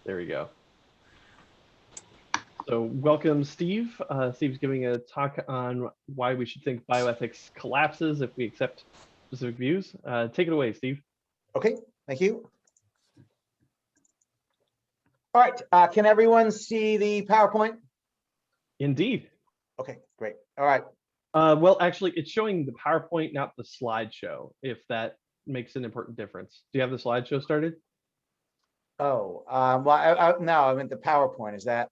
There we go. So welcome, Steve. Steve's giving a talk on why we should think bioethics collapses if we accept specific views. Take it away, Steve. Okay, thank you. All right, can everyone see the PowerPoint? Indeed. Okay, great. All right. Well, actually, it's showing the PowerPoint, not the slideshow, if that makes an important difference. Do you have the slideshow started? Oh, well, no, I meant the PowerPoint. Is that?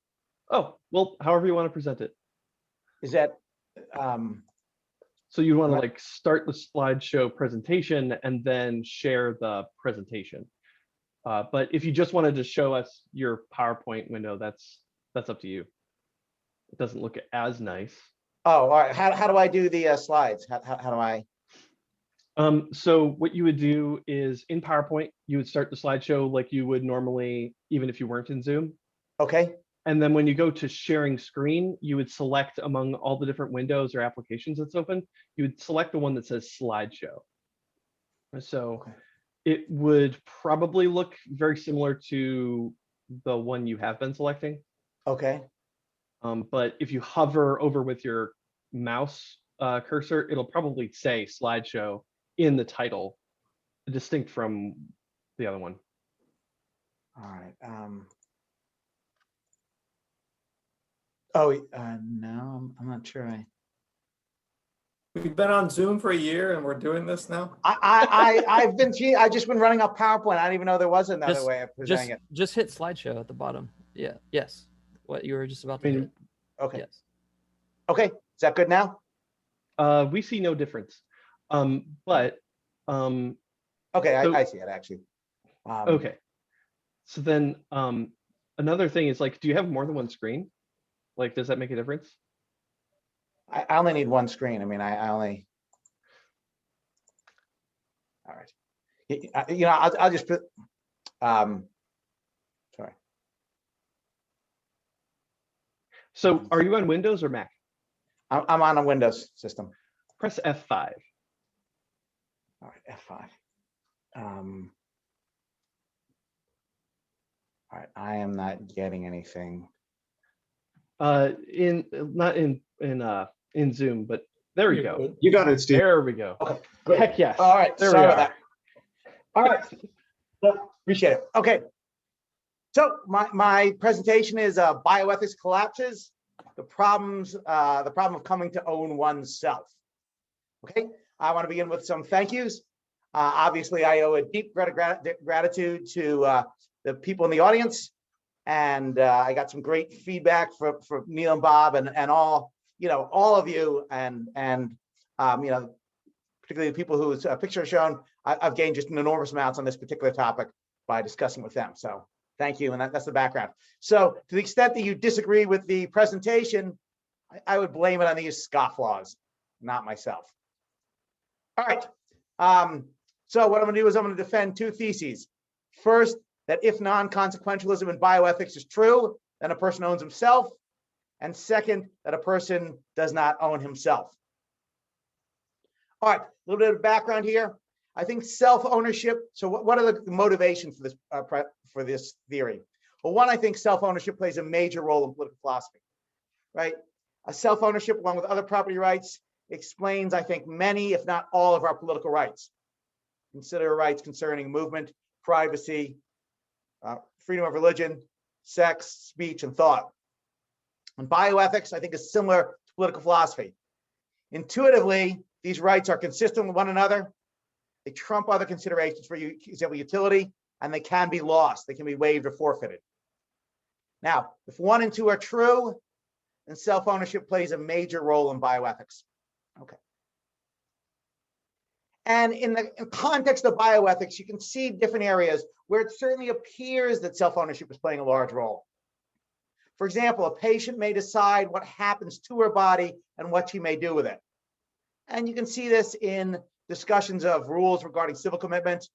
Oh, well, however you want to present it. Is that? So you want to like start the slideshow presentation and then share the presentation. But if you just wanted to show us your PowerPoint window, that's up to you. It doesn't look as nice. Oh, all right. How do I do the slides? How do I? So what you would do is in PowerPoint, you would start the slideshow like you would normally, even if you weren't in Zoom. Okay. And then when you go to sharing screen, you would select among all the different windows or applications that's open, you would select the one that says slideshow. So it would probably look very similar to the one you have been selecting. Okay. But if you hover over with your mouse cursor, it'll probably say slideshow in the title, distinct from the other one. All right. Oh, no, I'm not sure. We've been on Zoom for a year and we're doing this now. I've just been running a PowerPoint. I didn't even know there was another way of presenting it. Just hit slideshow at the bottom. Yeah. Yes. What you were just about to hit. Okay. Yes. Okay. Is that good now? We see no difference. Okay, so, I see it actually. Okay. So then another thing is like, do you have more than one screen? Like, does that make a difference? I only need one screen. I mean, I only. All right. You know, I'll just put. Sorry. So, are you on Windows or Mac? I'm on a Windows system. Press F5. All right, F5. All right, I am not getting anything. Not in Zoom, but there we go. You got it, Steve. There we go. Okay, great. Heck yes. All right, there sorry we about are. that. All right, so, appreciate it. Okay, so my presentation is bioethics collapses, the problem of coming to own oneself. Okay, I want to begin with some thank yous. Obviously, I owe a deep gratitude to the people in the audience, and I got some great feedback from Neil and Bob and all of you, and particularly the people whose picture is shown. I've gained just an enormous amounts on this particular topic by discussing with them. So thank you, and that's the background. So to the extent that you disagree with the presentation, I would blame it on these scofflaws, not myself. All right. So what I'm going to do is I'm going to defend two theses. First, that if non-consequentialism in bioethics is true, then a person owns himself. And second, that a person does not own himself. All right, a little bit of background here. I think self-ownership. So what are the motivations for this theory? Well, one, I think self-ownership plays a major role in political philosophy, right? A self-ownership, along with other property rights, explains, I think, many, if not all, of our political rights. Consider rights concerning movement, privacy, freedom of religion, sex, speech, and thought. And bioethics, I think, is similar to political philosophy. Intuitively, these rights are consistent with one another. They trump other considerations, for example, utility, and they can be lost. They can be waived or forfeited. Now, if 1 and 2 are true, then self-ownership plays a major role in bioethics. Okay. And in the context of bioethics, you can see different areas where it certainly appears that self-ownership is playing a large role. For example, a patient may decide what happens to her body and what she may do with it. And you can see this in discussions of rules regarding civil commitment,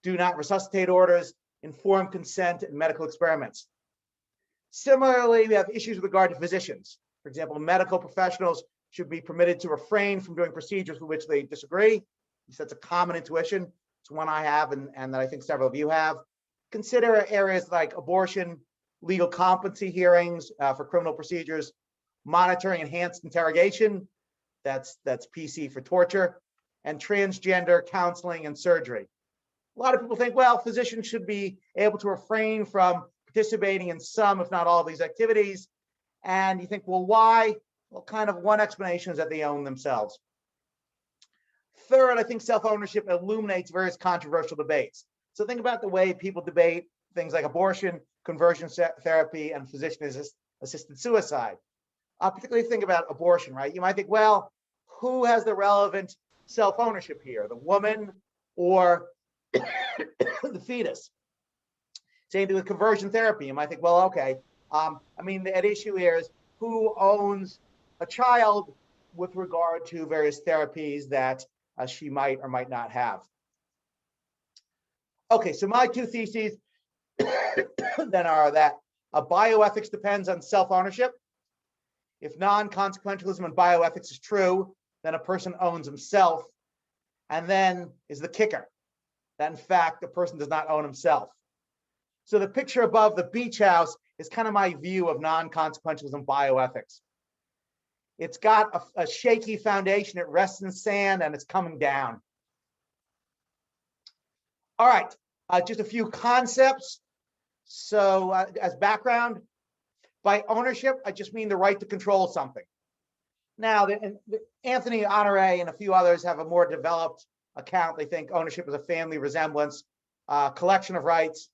do not resuscitate orders, informed consent, and medical experiments. Similarly, we have issues with regard to physicians. For example, medical professionals should be permitted to refrain from doing procedures with which they disagree. That's a common intuition. It's one I have and that I think several of you have. consider areas like abortion, legal competency hearings for criminal procedures, monitoring enhanced interrogation, that's PC for torture, and transgender counseling and surgery. A lot of people think, well, physicians should be able to refrain from participating in some, if not all, of these activities. And you think, well, why? Well, kind of one explanation is that they own themselves. Third, I think self-ownership illuminates various controversial debates. So think about the way people debate things like abortion, conversion therapy, and physician-assisted suicide. Particularly think about abortion, right? You might think, well, who has the relevant self-ownership here, the woman or the fetus? Same thing with conversion therapy. You might think, well, okay, I mean, the issue here is who owns a child with regard to various therapies that she might or might not have. Okay, so my two theses then are that bioethics depends on self-ownership. If non-consequentialism and bioethics is true, then a person owns himself. And then is the kicker, that in fact, the person does not own himself. So the picture above the beach house is kind of my view of non-consequentialism bioethics. It's got a shaky foundation, it rests in sand, and it's coming down. All right, just a few concepts. So as background, by ownership, I just mean the right to control something. Now, Anthony Honore and a few others have a more developed account. They think ownership is a family resemblance, collection of rights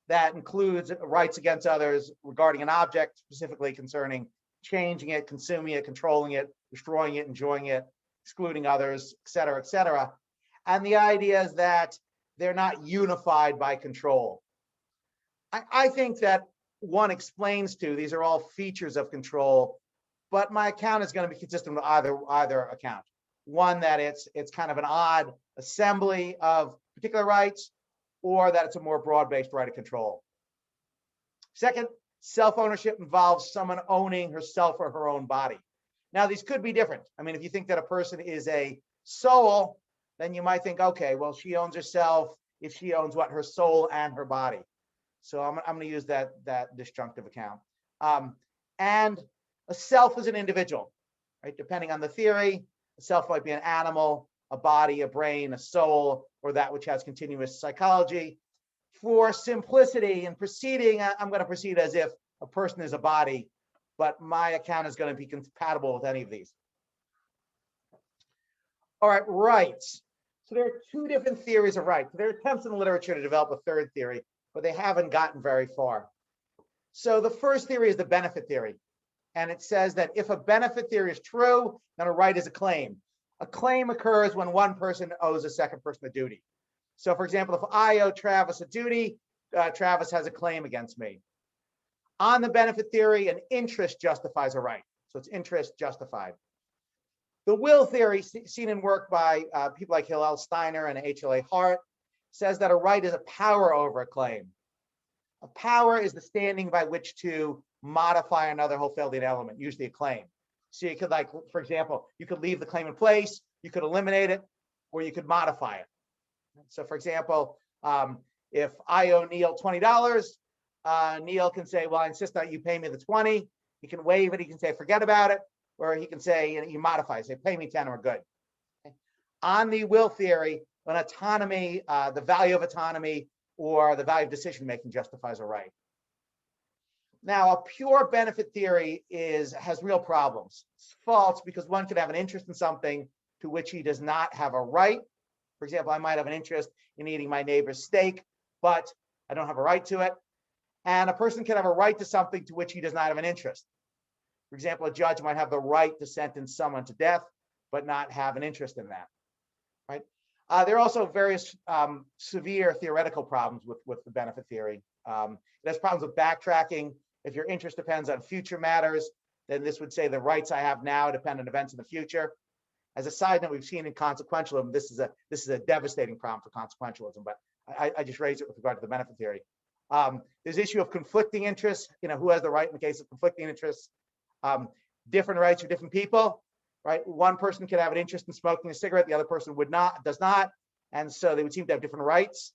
that includes rights against others regarding an object, specifically concerning changing it, consuming it, controlling it, destroying it, enjoying it, excluding others, et cetera, et cetera. And the idea is that they're not unified by control. I think that one explains to, these are all features of control, but my account is going to be consistent with either account. One, that it's kind of an odd assembly of particular rights, or that it's a more broad-based right of control. Second, self-ownership involves someone owning herself or her own body. Now, these could be different. I mean, if you think that a person is a soul, then you might think, okay, well, she owns herself if she owns what? Her soul and her body. So I'm going to use that disjunctive account. And a self is an individual, right? Depending on the theory, a self might be an animal, a body, a brain, a soul, or that which has continuous psychology. For simplicity in proceeding, I'm going to proceed as if a person is a body, but my account is going to be compatible with any of these. All right, rights. So there are two different theories of rights. There are attempts in the literature to develop a third theory, but they haven't gotten very far. So the first theory is the benefit theory. And it says that if a benefit theory is true, then a right is a claim. A claim occurs when one person owes a second person a duty. So for example, if I owe Travis a duty, Travis has a claim against me. On the benefit theory, an interest justifies a right. So it's interest justified. The will theory, seen in work by people like Hillel Steiner and H.L.A. Hart, says that a right is a power over a claim. A power is the standing by which to modify another whole-fielded element, usually a claim. So you could, like, for example, you could leave the claim in place, you could eliminate it, or you could modify it. So for example, if I owe Neil $20, Neil can say, well, I insist that you pay me the 20. He can waive it, he can say, forget about it, or he can say, he modifies, say, pay me 10, we're good. Okay. On the will theory, when autonomy, the value of autonomy or the value of decision-making justifies a right. Now, a pure benefit theory has real problems. It's false because one could have an interest in something to which he does not have a right. For example, I might have an interest in eating my neighbor's steak, but I don't have a right to it. And a person can have a right to something to which he does not have an interest. For example, a judge might have the right to sentence someone to death, but not have an interest in that, right? There are also various severe theoretical problems with the benefit theory. There's problems with backtracking. If your interest depends on future matters, then this would say the rights I have now depend on events in the future. As a side note, we've seen in consequentialism, this is a devastating problem for consequentialism, but I just raised it with regard to the benefit theory. There's the issue of conflicting interests, who has the right in the case of conflicting interests. Different rights for different people, right? One person could have an interest in smoking a cigarette, the other person does not. And so they would seem to have different rights.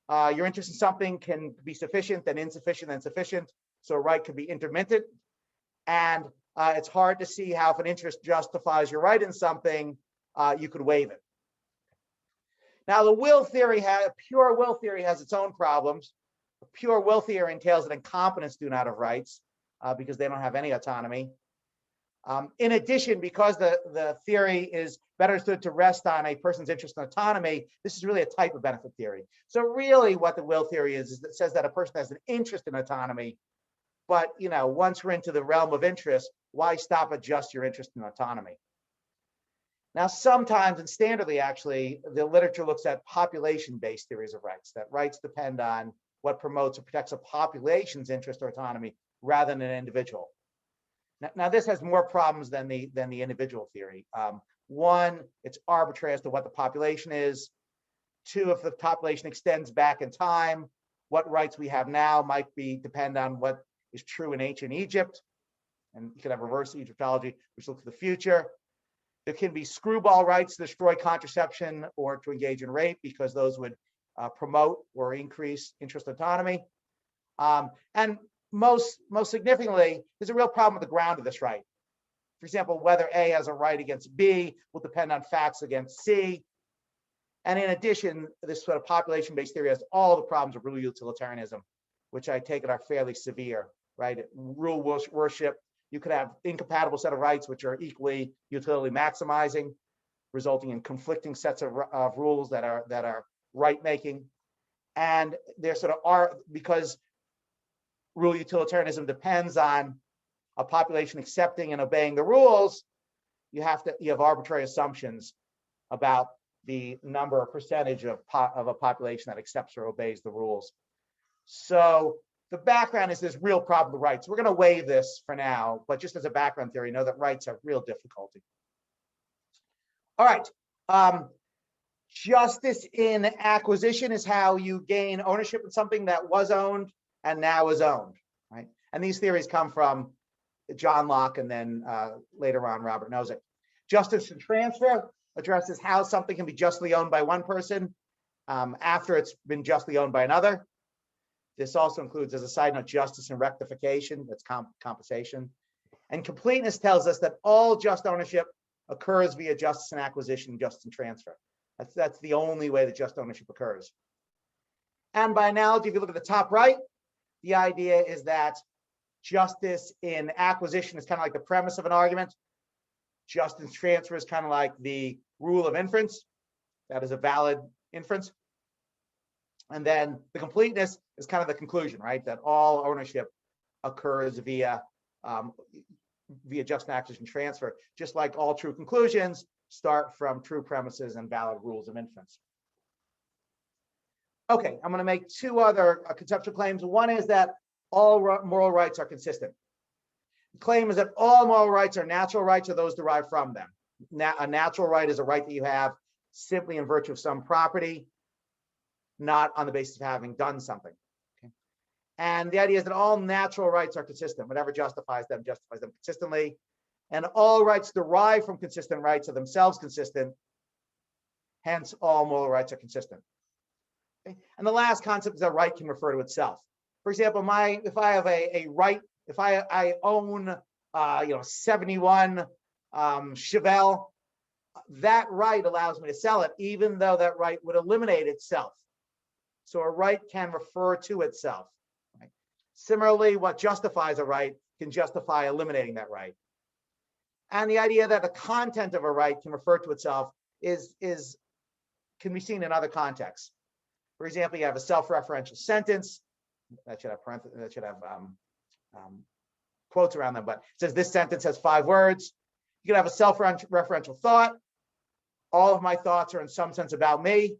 Your interest in something can be sufficient, then insufficient, then sufficient. So a right could be intermittent. And it's hard to see how if an interest justifies your right in something, you could waive it. Now, the will theory pure will theory has its own problems. Pure will theory entails that incompetents do not have rights because they don't have any autonomy. In addition, because the theory is better suited to rest on a person's interest in autonomy, this is really a type of benefit theory. So really what the will theory is that says that a person has an interest in autonomy, but once we're into the realm of interest, why stop at just your interest in autonomy? Now, sometimes and standardly, actually, the literature looks at population-based theories of rights, that rights depend on what promotes or protects a population's interest or autonomy rather than an individual. Now, this has more problems than the individual theory. One, it's arbitrary as to what the population is. Two, if the population extends back in time, what rights we have now might depend on what is true in ancient Egypt. And you could have reverse Egyptology, which looks to the future. There can be screwball rights to destroy contraception or to engage in rape because those would promote or increase interest autonomy. And most significantly, there's a real problem with the ground of this right. For example, whether A has a right against B will depend on facts against C. And in addition, this sort of population-based theory has all the problems of rule utilitarianism, which I take it are fairly severe, right? Rule worship, you could have incompatible set of rights which are equally utility maximizing, resulting in conflicting sets of rules that are right-making. And there sort of are, because rule utilitarianism depends on a population accepting and obeying the rules, you have arbitrary assumptions about the number or percentage of a population that accepts or obeys the rules. So the background is this real problem with rights. We're going to waive this for now, but just as a background theory, know that rights have real difficulty. All right. Justice in acquisition is how you gain ownership in something that was owned and now is owned, right? And these theories come from John Locke and then later on Robert Nozick. Justice in transfer addresses how something can be justly owned by one person after it's been justly owned by another. This also includes, as a side note, justice in rectification, that's compensation. And completeness tells us that all just ownership occurs via justice in acquisition, justice in transfer. That's the only way that just ownership occurs. And by analogy, if you look at the top right, the idea is that justice in acquisition is kind of like the premise of an argument. Justice in transfer is kind of like the rule of inference. That is a valid inference. And then the completeness is kind of the conclusion, right? That all ownership occurs via just acquisition transfer, just like all true conclusions start from true premises and valid rules of inference. Okay, I'm going to make two other conceptual claims. One is that all moral rights are consistent. The claim is that all moral rights are natural rights or those derived from them. A natural right is a right that you have simply in virtue of some property, not on the basis of having done something. Okay? And the idea is that all natural rights are consistent. Whatever justifies them consistently. And all rights derived from consistent rights are themselves consistent. Hence, all moral rights are consistent. Okay? And the last concept is that right can refer to itself. For example, if I have a right, if I own 71 Chevelle, that right allows me to sell it, even though that right would eliminate itself. So a right can refer to itself. Right? Similarly, what justifies a right can justify eliminating that right. And the idea that the content of a right can refer to itself can be seen in other contexts. For example, you have a self-referential sentence that should have quotes around them, but it says this sentence has 5 words. You can have a self-referential thought. All of my thoughts are in some sense about me.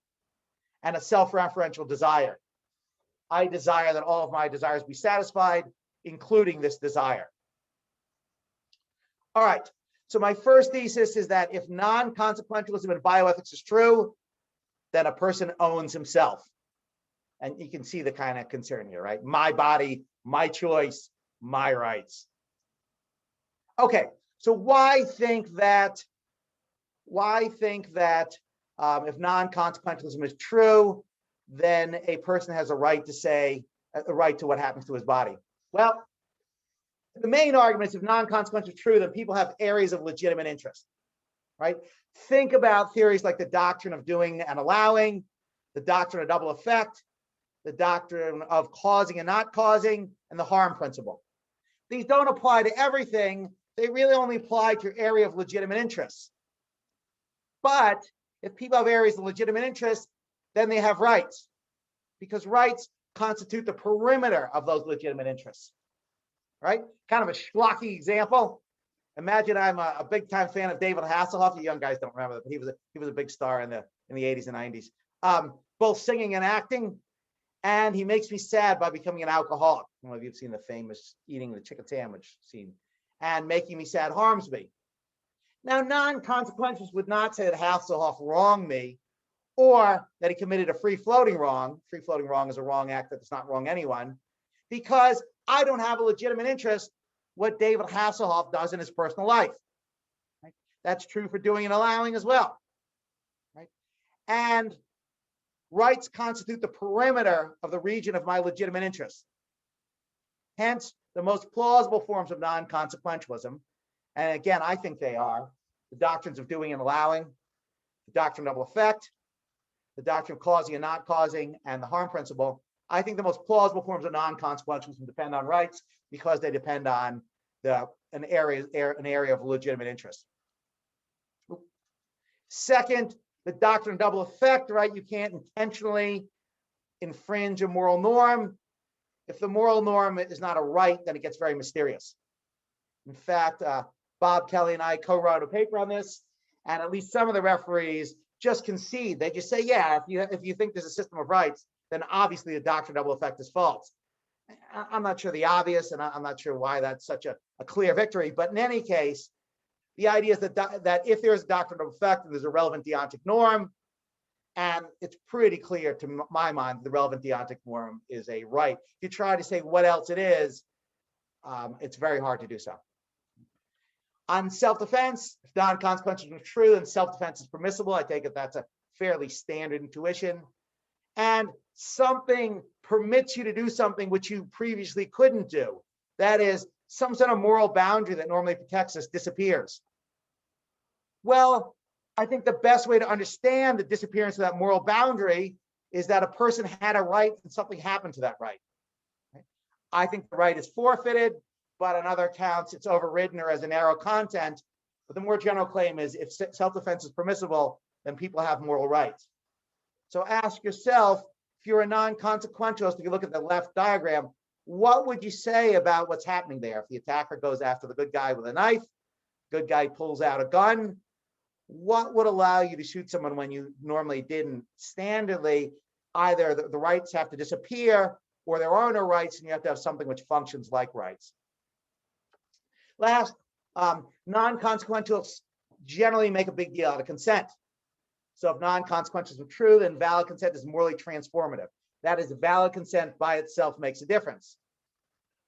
And a self-referential desire. I desire that all of my desires be satisfied, including this desire. All right, so my first thesis is that if non-consequentialism in bioethics is true, then a person owns himself. And you can see the kind of concern here, right? My body, my choice, my rights. Okay, so why think that if non-consequentialism is true, then a person has a right to say, a right to what happens to his body. Well, the main argument is if non-consequential is true, then people have areas of legitimate interest, right? Think about theories like the doctrine of doing and allowing, the doctrine of double effect, the doctrine of causing and not causing, and the harm principle. These don't apply to everything. They really only apply to your area of legitimate interest. But if people have areas of legitimate interest, then they have rights, because rights constitute the perimeter of those legitimate interests, right? Kind of a schlocky example. Imagine I'm a big time fan of David Hasselhoff. You young guys don't remember that, but he was a big star in the 80s and 90s, both singing and acting. And he makes me sad by becoming an alcoholic. I don't know if you've seen the famous eating the chicken sandwich scene. And making me sad harms me. Now, non-consequentials would not say that Hasselhoff wronged me or that he committed a free-floating wrong. Free-floating wrong is a wrong act that does not wrong anyone, because I don't have a legitimate interest what David Hasselhoff does in his personal life. Right? That's true for doing and allowing as well. Right? And rights constitute the perimeter of the region of my legitimate interest. Hence, the most plausible forms of non-consequentialism, and again, I think they are the doctrines of doing and allowing, the doctrine of double effect, the doctrine of causing and not causing, and the harm principle. I think the most plausible forms of non-consequentialism depend on rights because they depend on an area of legitimate interest. Second, the doctrine of double effect, right? You can't intentionally infringe a moral norm. If the moral norm is not a right, then it gets very mysterious. In fact, Bob Kelly and I co-wrote a paper on this, and at least some of the referees just concede. They just say, yeah, if you think there's a system of rights, then obviously the doctrine of double effect is false. I'm not sure the obvious, and I'm not sure why that's such a clear victory. But in any case, the idea is that if there's a doctrine of effect, there's a relevant deontic norm, and it's pretty clear to my mind the relevant deontic norm is a right. If you try to say what else it is, it's very hard to do so. On self-defense, if non-consequential is true and self-defense is permissible, I take it that's a fairly standard intuition. And something permits you to do something which you previously couldn't do. That is, some sort of moral boundary that normally protects us disappears. Well, I think the best way to understand the disappearance of that moral boundary is that a person had a right and something happened to that right. I think the right is forfeited, but on other accounts, it's overridden or has a narrow content. But the more general claim is if self-defense is permissible, then people have moral rights. So ask yourself, if you're a non-consequentialist, if you look at the left diagram, what would you say about what's happening there? If the attacker goes after the good guy with a knife, good guy pulls out a gun, what would allow you to shoot someone when you normally didn't? Standardly, either the rights have to disappear or there are no rights and you have to have something which functions like rights. Last, non-consequentials generally make a big deal out of consent. So if non-consequentials are true, then valid consent is morally transformative. That is, valid consent by itself makes a difference.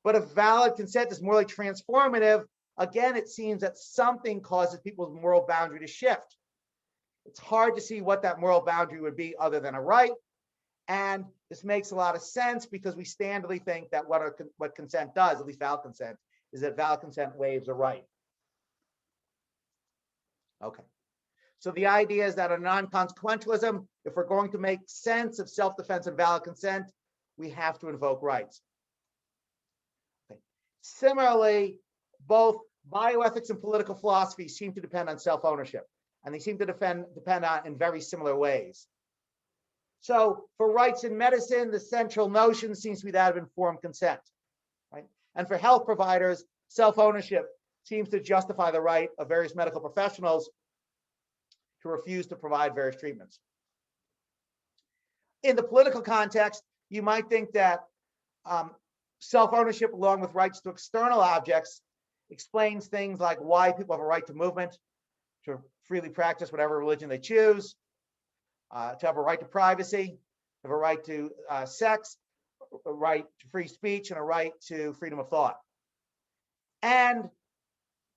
But if valid consent is morally transformative, again, it seems that something causes people's moral boundary to shift. It's hard to see what that moral boundary would be other than a right. And this makes a lot of sense because we standardly think that what consent does, at least valid consent, is that valid consent waives a right. Okay. So the idea is that in non-consequentialism, if we're going to make sense of self-defense and valid consent, we have to invoke rights. Okay. Similarly, both bioethics and political philosophy seem to depend on self-ownership, and they seem to depend on in very similar ways. So for rights in medicine, the central notion seems to be that of informed consent, right? And for health providers, self-ownership seems to justify the right of various medical professionals to refuse to provide various treatments. In the political context, you might think that self-ownership along with rights to external objects explains things like why people have a right to movement, to freely practice whatever religion they choose, to have a right to privacy, have a right to sex, a right to free speech, and a right to freedom of thought. And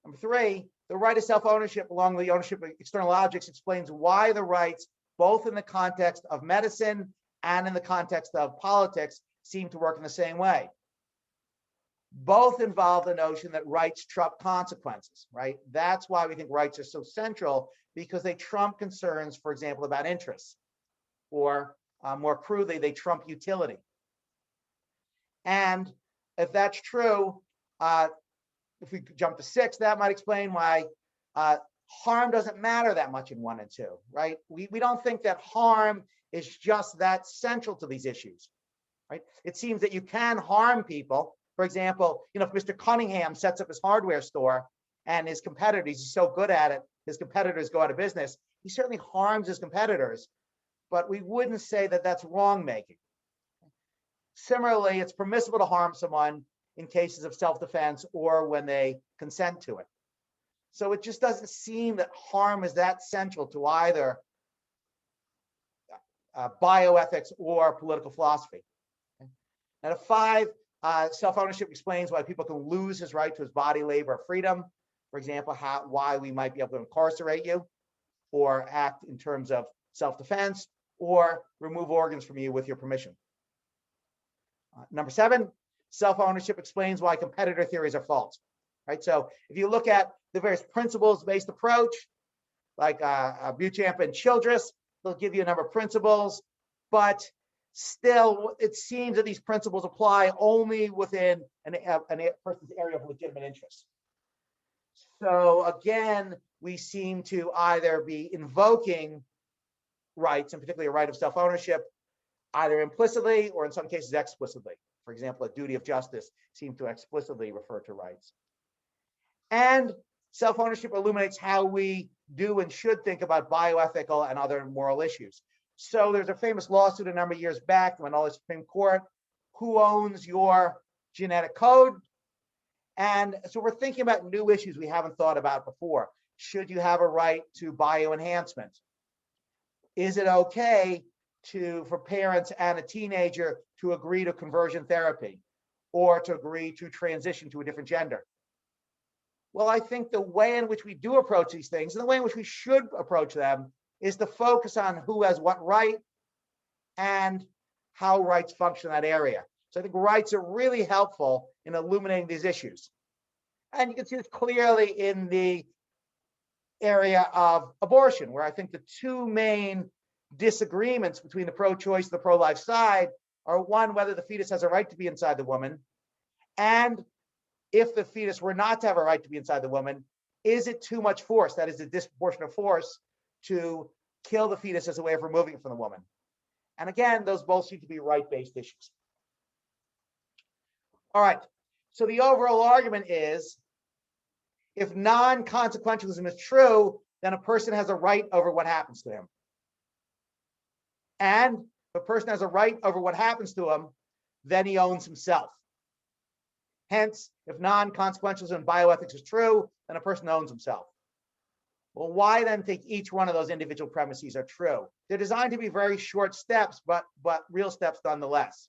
number three, the right of self-ownership along with the ownership of external objects explains why the rights, both in the context of medicine and in the context of politics seem to work in the same way. Both involve the notion that rights trump consequences, right? That's why we think rights are so central, because they trump concerns, for example, about interests, or more crudely, they trump utility. And if that's true, if we jump to 6, that might explain why harm doesn't matter that much in 1 and 2, right? We don't think that harm is just that central to these issues, right? It seems that you can harm people. For example, if Mr. Cunningham sets up his hardware store and his competitors, he's so good at it, his competitors go out of business, he certainly harms his competitors, but we wouldn't say that that's wrong making. Similarly, it's permissible to harm someone in cases of self-defense or when they consent to it. So it just doesn't seem that harm is that central to either bioethics or political philosophy. And at 5, self-ownership explains why people can lose his right to his body, labor, or freedom. For example, why we might be able to incarcerate you or act in terms of self-defense or remove organs from you with your permission. Number 7, self-ownership explains why competitor theories are false, right? So if you look at the various principles-based approach, like Beauchamp and Childress, they'll give you a number of principles, but still, it seems that these principles apply only within a person's area of legitimate interest. So again, we seem to either be invoking rights, and particularly a right of self-ownership, either implicitly or in some cases explicitly. For example, a duty of justice seems to explicitly refer to rights. And self-ownership illuminates how we do and should think about bioethical and other moral issues. So there's a famous lawsuit a number of years back when all the Supreme Court, who owns your genetic code? And so we're thinking about new issues we haven't thought about before. Should you have a right to bioenhancement? Is it okay for parents and a teenager to agree to conversion therapy or to agree to transition to a different gender? Well, I think the way in which we do approach these things and the way in which we should approach them is to focus on who has what right and how rights function in that area. So I think rights are really helpful in illuminating these issues. And you can see this clearly in the area of abortion, where I think the 2 main disagreements between the pro-choice and the pro-life side are, one, whether the fetus has a right to be inside the woman, and if the fetus were not to have a right to be inside the woman, is it too much force? That is a disproportionate force to kill the fetus as a way of removing it from the woman. And again, those both seem to be right-based issues. All right, so the overall argument is, if non-consequentialism is true, then a person has a right over what happens to him. And if a person has a right over what happens to him, then he owns himself. Hence, if non-consequentialism and bioethics is true, then a person owns himself. Well, why then think each one of those individual premises are true? They're designed to be very short steps, but real steps nonetheless.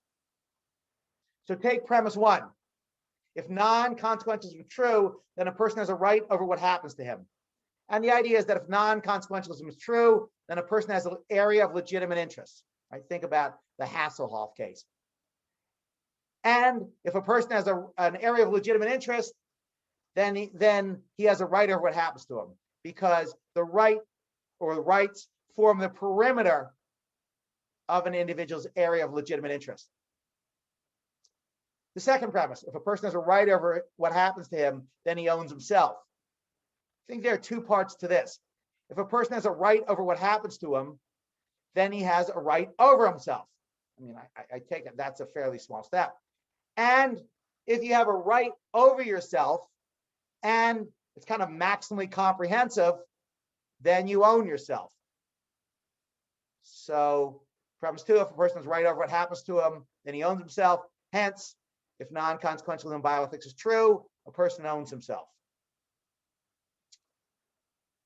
So take premise 1. If non-consequentialism is true, then a person has a right over what happens to him. And the idea is that if non-consequentialism is true, then a person has an area of legitimate interest. Right? Think about the Hasselhoff case. And if a person has an area of legitimate interest, then he has a right over what happens to him, because the right or the rights form the perimeter of an individual's area of legitimate interest. The second premise, if a person has a right over what happens to him, then he owns himself. I think there are 2 parts to this. If a person has a right over what happens to him, then he has a right over himself. I mean, I take it that's a fairly small step. And if you have a right over yourself and it's kind of maximally comprehensive, then you own yourself. So premise 2, if a person has a right over what happens to him, then he owns himself. Hence, if non-consequentialism in bioethics is true, a person owns himself.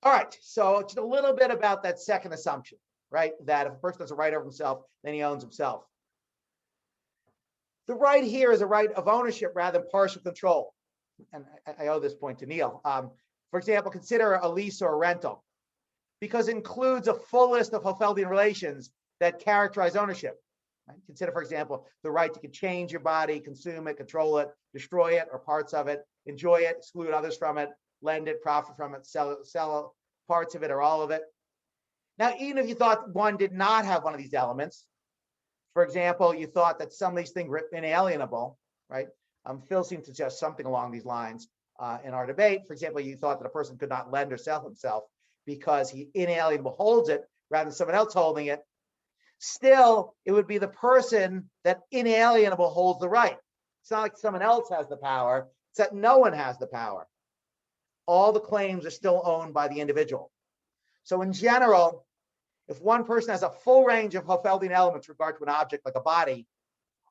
All right, so just a little bit about that second assumption, right? That if a person has a right over himself, then he owns himself. The right here is a right of ownership rather than partial control. And I owe this point to Neil. For example, consider a lease or a rental, because it includes a full list of Hofeldian relations that characterize ownership. Right? Consider, for example, the right to change your body, consume it, control it, destroy it or parts of it, enjoy it, exclude others from it, lend it, profit from it, sell parts of it or all of it. Now, even if you thought one did not have one of these elements, for example, you thought that some of these things were inalienable, right? Phil seemed to suggest something along these lines in our debate. For example, you thought that a person could not lend or sell himself because he inalienable holds it rather than someone else holding it. Still, it would be the person that inalienable holds the right. It's not like someone else has the power, it's that no one has the power. All the claims are still owned by the individual. So in general, if one person has a full range of Hofeldian elements with regard to an object like a body,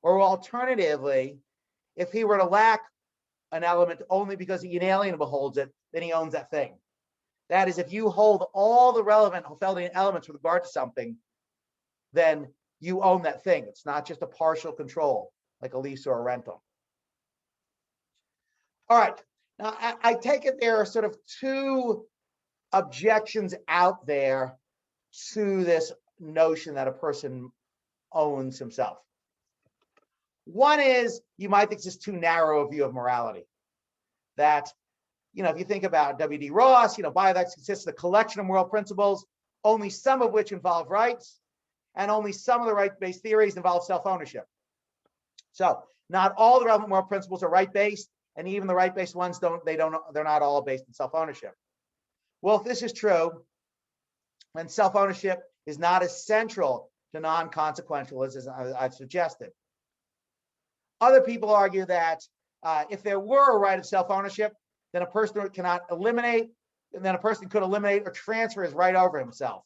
or alternatively, if he were to lack an element only because he inalienable holds it, then he owns that thing. That is, if you hold all the relevant Hofeldian elements with regard to something, then you own that thing. It's not just a partial control like a lease or a rental. All right, now I take it there are sort of two objections out there to this notion that a person owns himself. One is you might think it's just too narrow a view of morality. That, if you think about W.D. Ross, bioethics consists of a collection of moral principles, only some of which involve rights, and only some of the right-based theories involve self-ownership. So not all the relevant moral principles are right-based, and even the right-based ones they're not all based in self-ownership. Well, if this is true, then self-ownership is not as central to non-consequential as I've suggested. Other people argue that if there were a right of self-ownership, then a person could eliminate or transfer his right over himself.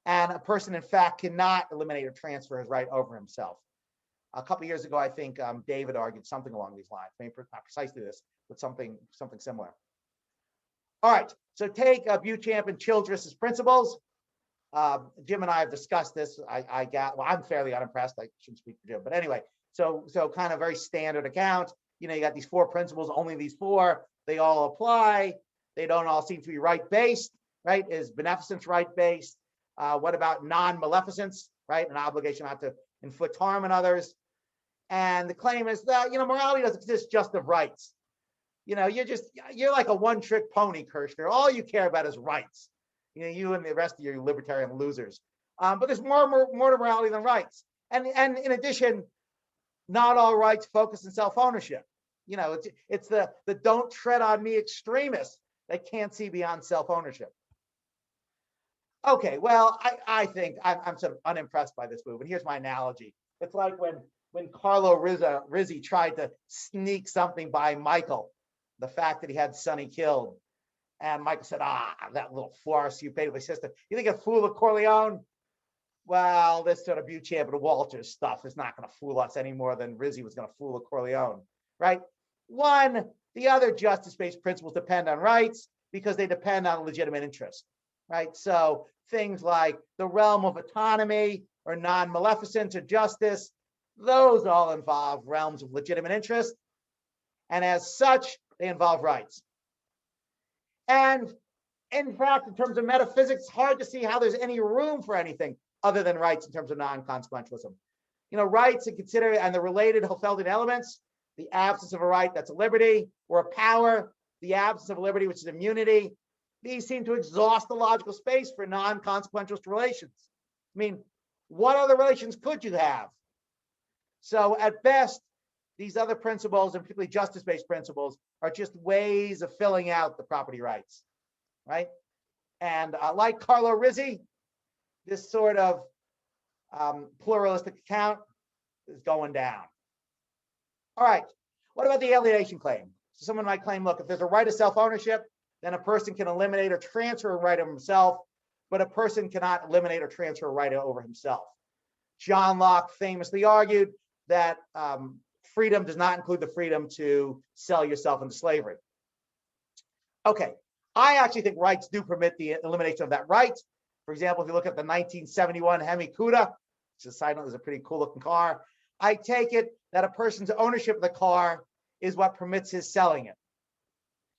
And a person, in fact, cannot eliminate or transfer his right over himself. A couple of years ago, I think David argued something along these lines, maybe not precisely this, but something similar. All right, so take Beauchamp and Childress's principles. Jim and I have discussed this. I'm fairly unimpressed. I shouldn't speak for Jim, but anyway, so kind of very standard account. You got these 4 principles, only these 4, they all apply. They don't all seem to be right-based, right? Is beneficence right-based? What about non-maleficence, right? An obligation not to inflict harm on others. And the claim is that, morality doesn't consist just of rights. You're like a one-trick pony, Kershnar. All you care about is rights. You and the rest of your libertarian losers. But there's more to morality than rights. And in addition, not all rights focus on self-ownership. It's the don't tread on me extremists that can't see beyond self-ownership. Okay, well, I think I'm sort of unimpressed by this move. And here's my analogy. It's like when Carlo Rizzi tried to sneak something by Michael, the fact that he had Sonny killed. And Michael said, that little farce you paid with my sister. You think a fool of Corleone? Well, this sort of Beauchamp and Walters stuff is not going to fool us any more than Rizzi was going to fool a Corleone, right? The other justice-based principles depend on rights because they depend on legitimate interest, right? So things like the realm of autonomy or non-maleficence or justice, those all involve realms of legitimate interest. And as such, they involve rights. And in fact, in terms of metaphysics, it's hard to see how there's any room for anything other than rights in terms of non-consequentialism. Rights and the related Hofeldian elements, the absence of a right, that's a liberty, or a power, the absence of a liberty, which is immunity. These seem to exhaust the logical space for non-consequentialist relations. I mean, what other relations could you have? So at best, these other principles, and particularly justice-based principles, are just ways of filling out the property rights, right? And like Carlo Rizzi, this sort of pluralistic account is going down. All right, what about the alienation claim? So someone might claim, look, if there's a right of self-ownership, then a person can eliminate or transfer a right of himself, but a person cannot eliminate or transfer a right over himself. John Locke famously argued that freedom does not include the freedom to sell yourself into slavery. Okay, I actually think rights do permit the elimination of that right. For example, if you look at the 1971 Hemi Cuda, which is a side note, is a pretty cool looking car. I take it that a person's ownership of the car is what permits his selling it.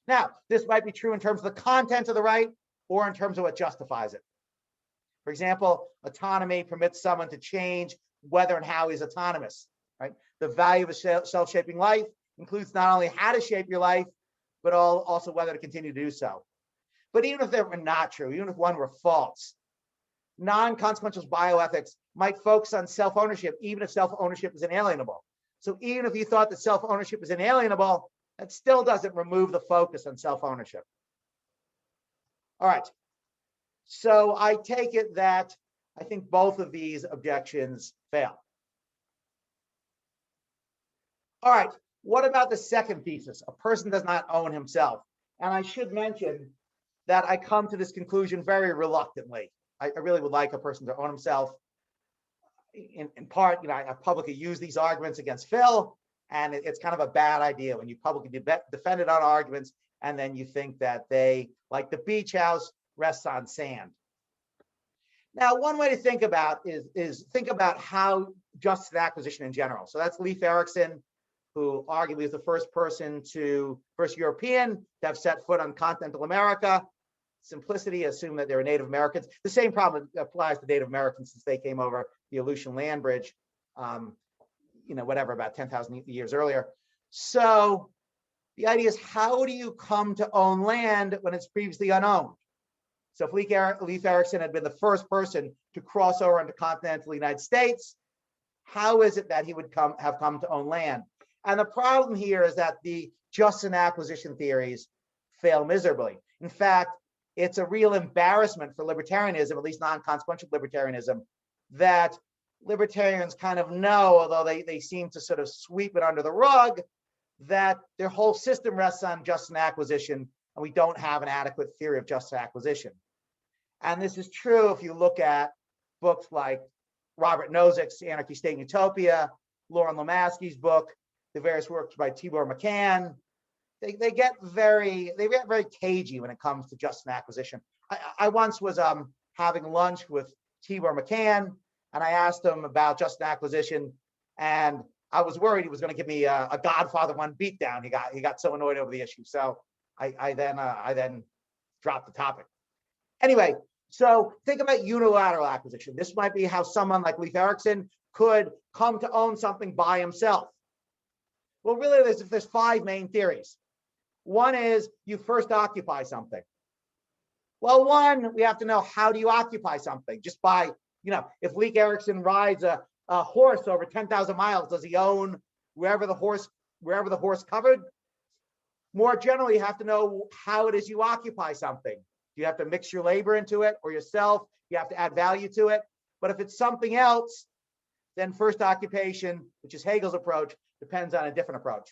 Now, this might be true in terms of the content of the right or in terms of what justifies it. For example, autonomy permits someone to change whether and how he's autonomous, right? The value of a self-shaping life includes not only how to shape your life, but also whether to continue to do so. But even if they were not true, even if one were false, non-consequential bioethics might focus on self-ownership, even if self-ownership is inalienable. So even if you thought that self-ownership is inalienable, that still doesn't remove the focus on self-ownership. All right. So I take it that I think both of these objections fail. All right. What about the second thesis? A person does not own himself. And I should mention that I come to this conclusion very reluctantly. I really would like a person to own himself. In part, I publicly use these arguments against Phil, and it's kind of a bad idea when you publicly defend it on arguments, and then you think that they, like the beach house, rests on sand. Now, one way to think about is think about how justice and acquisition in general. So that's Leif Erikson, who arguably is the first European to have set foot on continental America. Simplicity, assume that they're Native Americans. The same problem applies to Native Americans since they came over the Aleutian land bridge, about 10,000 years earlier. So the idea is, how do you come to own land when it's previously unowned? So if Leif Erikson had been the first person to cross over into continental United States, how is it that he would have come to own land? And the problem here is that the justice and acquisition theories fail miserably. In fact, it's a real embarrassment for libertarianism, at least non-consequential libertarianism, that libertarians kind of know, although they seem to sort of sweep it under the rug, that their whole system rests on justice and acquisition, and we don't have an adequate theory of justice acquisition. And this is true if you look at books like Robert Nozick's Anarchy, State, and Utopia, Lauren Lemaski's book, the various works by Tibor Machan. They get very cagey when it comes to justice and acquisition. I once was having lunch with Tibor Machan, and I asked him about justice and acquisition, and I was worried he was going to give me a Godfather 1 beatdown. He got so annoyed over the issue. So I then dropped the topic. Anyway, so think about unilateral acquisition. This might be how someone like Leif Erikson could come to own something by himself. Well, really, there's 5 main theories. One is you first occupy something. Well, one, we have to know, how do you occupy something? Just by, if Leif Erikson rides a horse over 10,000 miles, does he own wherever the horse covered? More generally, you have to know how it is you occupy something. You have to mix your labor into it or yourself. You have to add value to it. But if it's something else, then first occupation, which is Hegel's approach, depends on a different approach.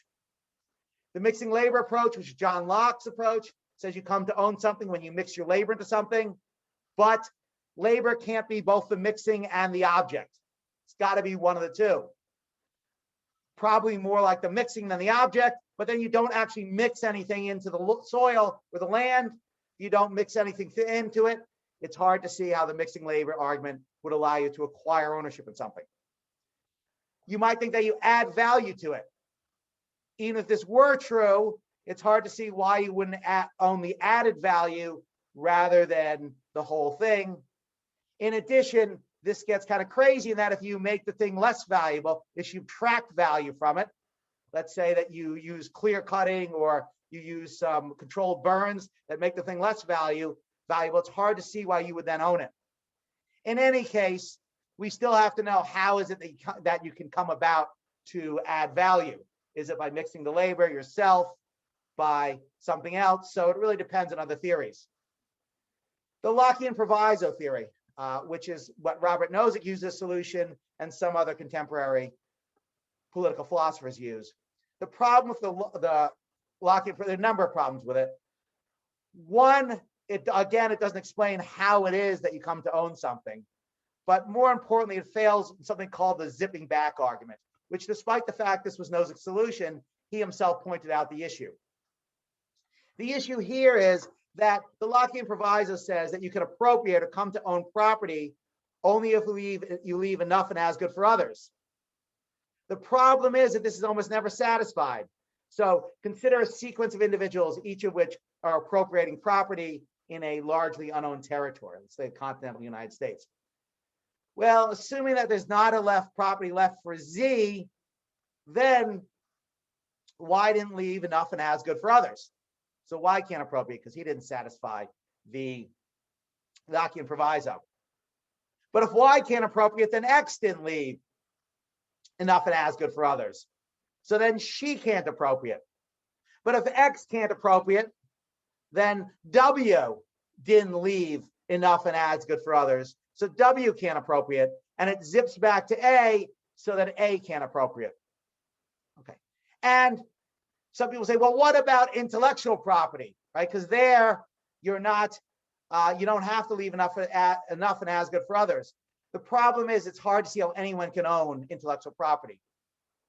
The mixing labor approach, which is John Locke's approach, says you come to own something when you mix your labor into something, but labor can't be both the mixing and the object. It's got to be one of the two. Probably more like the mixing than the object, but then you don't actually mix anything into the soil or the land. You don't mix anything into it. It's hard to see how the mixing labor argument would allow you to acquire ownership in something. You might think that you add value to it. Even if this were true, it's hard to see why you wouldn't own the added value rather than the whole thing. In addition, this gets kind of crazy in that if you make the thing less valuable, if you subtract value from it, let's say that you use clear cutting or you use some controlled burns that make the thing less valuable, it's hard to see why you would then own it. In any case, we still have to know, how is it that you can come about to add value? Is it by mixing the labor yourself, by something else? So it really depends on other theories. The Lockean proviso theory, which is what Robert Nozick used as a solution and some other contemporary political philosophers use. The problem with the Lockean, there are a number of problems with it. One, it doesn't explain how it is that you come to own something. But more importantly, it fails something called the zipping back argument, which, despite the fact this was Nozick's solution, he himself pointed out the issue. The issue here is that the Lockean proviso says that you can appropriate or come to own property only if you leave enough and as good for others. The problem is that this is almost never satisfied. So consider a sequence of individuals, each of which are appropriating property in a largely unowned territory, let's say the continental United States. Well, assuming that there's not a property left for Z, then Y didn't leave enough and as good for others. So Y can't appropriate because he didn't satisfy the Lockean proviso. But if Y can't appropriate, then X didn't leave enough and as good for others. So then she can't appropriate. But if X can't appropriate, then W didn't leave enough and as good for others. So W can't appropriate, and it zips back to A so that A can't appropriate. Okay. And some people say, well, what about intellectual property, right? Because there you're not, you don't have to leave enough and as good for others. The problem is it's hard to see how anyone can own intellectual property.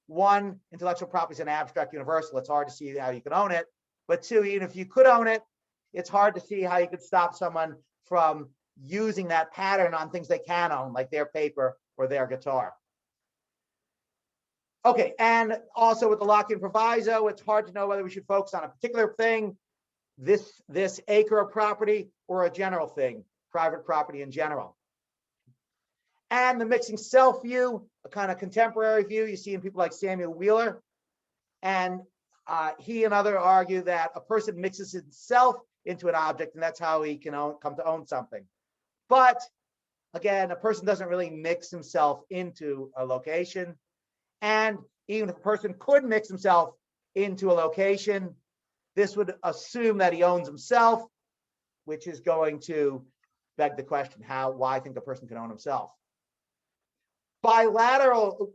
One, intellectual property is an abstract universal. It's hard to see how you can own it. But two, even if you could own it, it's hard to see how you could stop someone from using that pattern on things they can own, like their paper or their guitar. Okay, and also with the Lockean proviso, it's hard to know whether we should focus on a particular thing, this acre of property, or a general thing, private property in general. And the mixing self view, a kind of contemporary view you see in people like Samuel Wheeler. And he and others argue that a person mixes himself into an object, and that's how he can come to own something. But again, a person doesn't really mix himself into a location. And even if a person could mix himself into a location, this would assume that he owns himself, which is going to beg the question, why I think a person can own himself. Bilateral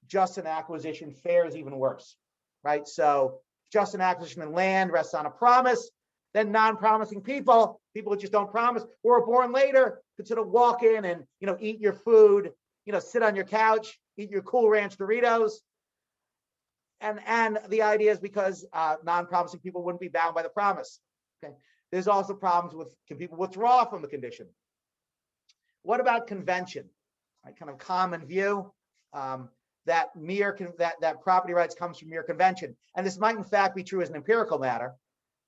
just an acquisition fares even worse, right? So just an acquisition in land rests on a promise, then non-promising people who just don't promise or are born later could sort of walk in and, eat your food, sit on your couch, eat your Cool Ranch Doritos. And the idea is because non-promising people wouldn't be bound by the promise. Okay. There's also problems with, can people withdraw from the condition? What about convention? Right, kind of common view that property rights comes from mere convention. And this might in fact be true as an empirical matter,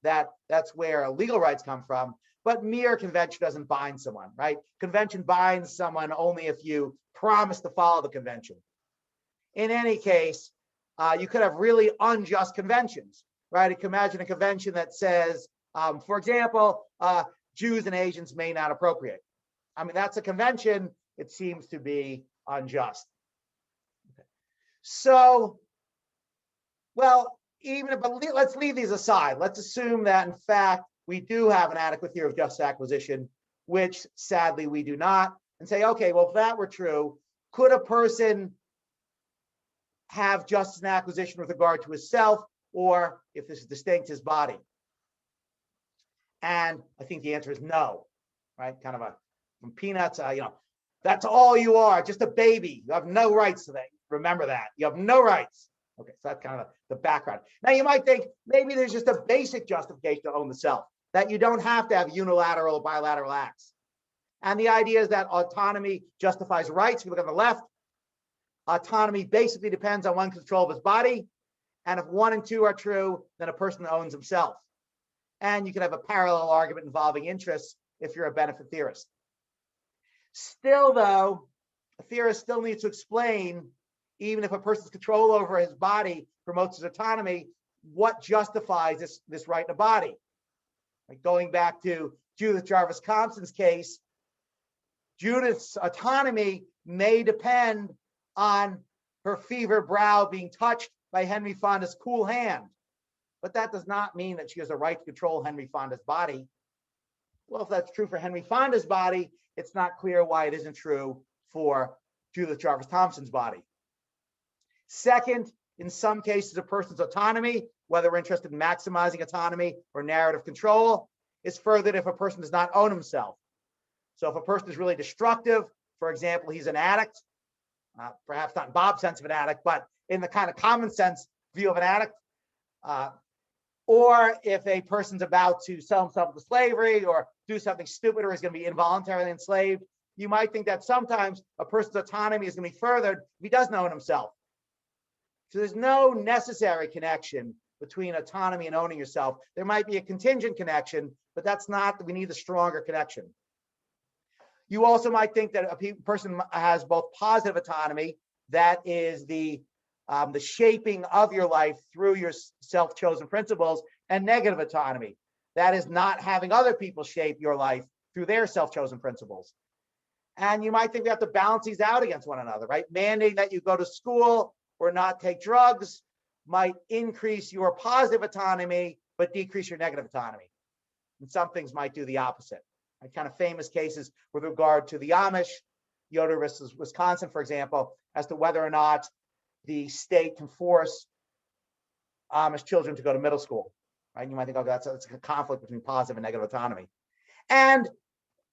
that's where legal rights come from, but mere convention doesn't bind someone, right? Convention binds someone only if you promise to follow the convention. In any case, you could have really unjust conventions, right? You can imagine a convention that says, for example, Jews and Asians may not appropriate. I mean, that's a convention. It seems to be unjust. Okay. So, well, let's leave these aside. Let's assume that, in fact, we do have an adequate theory of just acquisition, which sadly we do not, and say, okay, well, if that were true, could a person have just an acquisition with regard to his self, or if this is distinct, his body? And I think the answer is no, right? Kind of from Peanuts, that's all you are, just a baby. You have no rights today. Remember that. You have no rights. Okay, so that's kind of the background. Now you might think maybe there's just a basic justification to own the self, that you don't have to have unilateral or bilateral acts. And the idea is that autonomy justifies rights. If you look on the left, autonomy basically depends on one's control of his body. And if 1 and 2 are true, then a person owns himself. And you can have a parallel argument involving interests if you're a benefit theorist. Still, though, a theorist still needs to explain, even if a person's control over his body promotes his autonomy, what justifies this right in a body. Like going back to Judith Jarvis Thompson's case, Judith's autonomy may depend on her fevered brow being touched by Henry Fonda's cool hand. But that does not mean that she has a right to control Henry Fonda's body. Well, if that's true for Henry Fonda's body, it's not clear why it isn't true for Judith Jarvis Thompson's body. Second, in some cases, a person's autonomy, whether we're interested in maximizing autonomy or narrative control, is furthered if a person does not own himself. So if a person is really destructive, for example, he's an addict, perhaps not in Bob's sense of an addict, but in the kind of common sense view of an addict, or if a person's about to sell himself into slavery or do something stupid or is going to be involuntarily enslaved, you might think that sometimes a person's autonomy is going to be furthered if he doesn't own himself. So there's no necessary connection between autonomy and owning yourself. There might be a contingent connection, but that's not, we need a stronger connection. You also might think that a person has both positive autonomy, that is the shaping of your life through your self-chosen principles, and negative autonomy, that is not having other people shape your life through their self-chosen principles. And you might think we have to balance these out against one another, right? Mandating that you go to school or not take drugs might increase your positive autonomy, but decrease your negative autonomy. And some things might do the opposite. Kind of famous cases with regard to the Amish, Yoder versus Wisconsin, for example, as to whether or not the state can force Amish children to go to middle school, right? You might think, oh, that's a conflict between positive and negative autonomy. And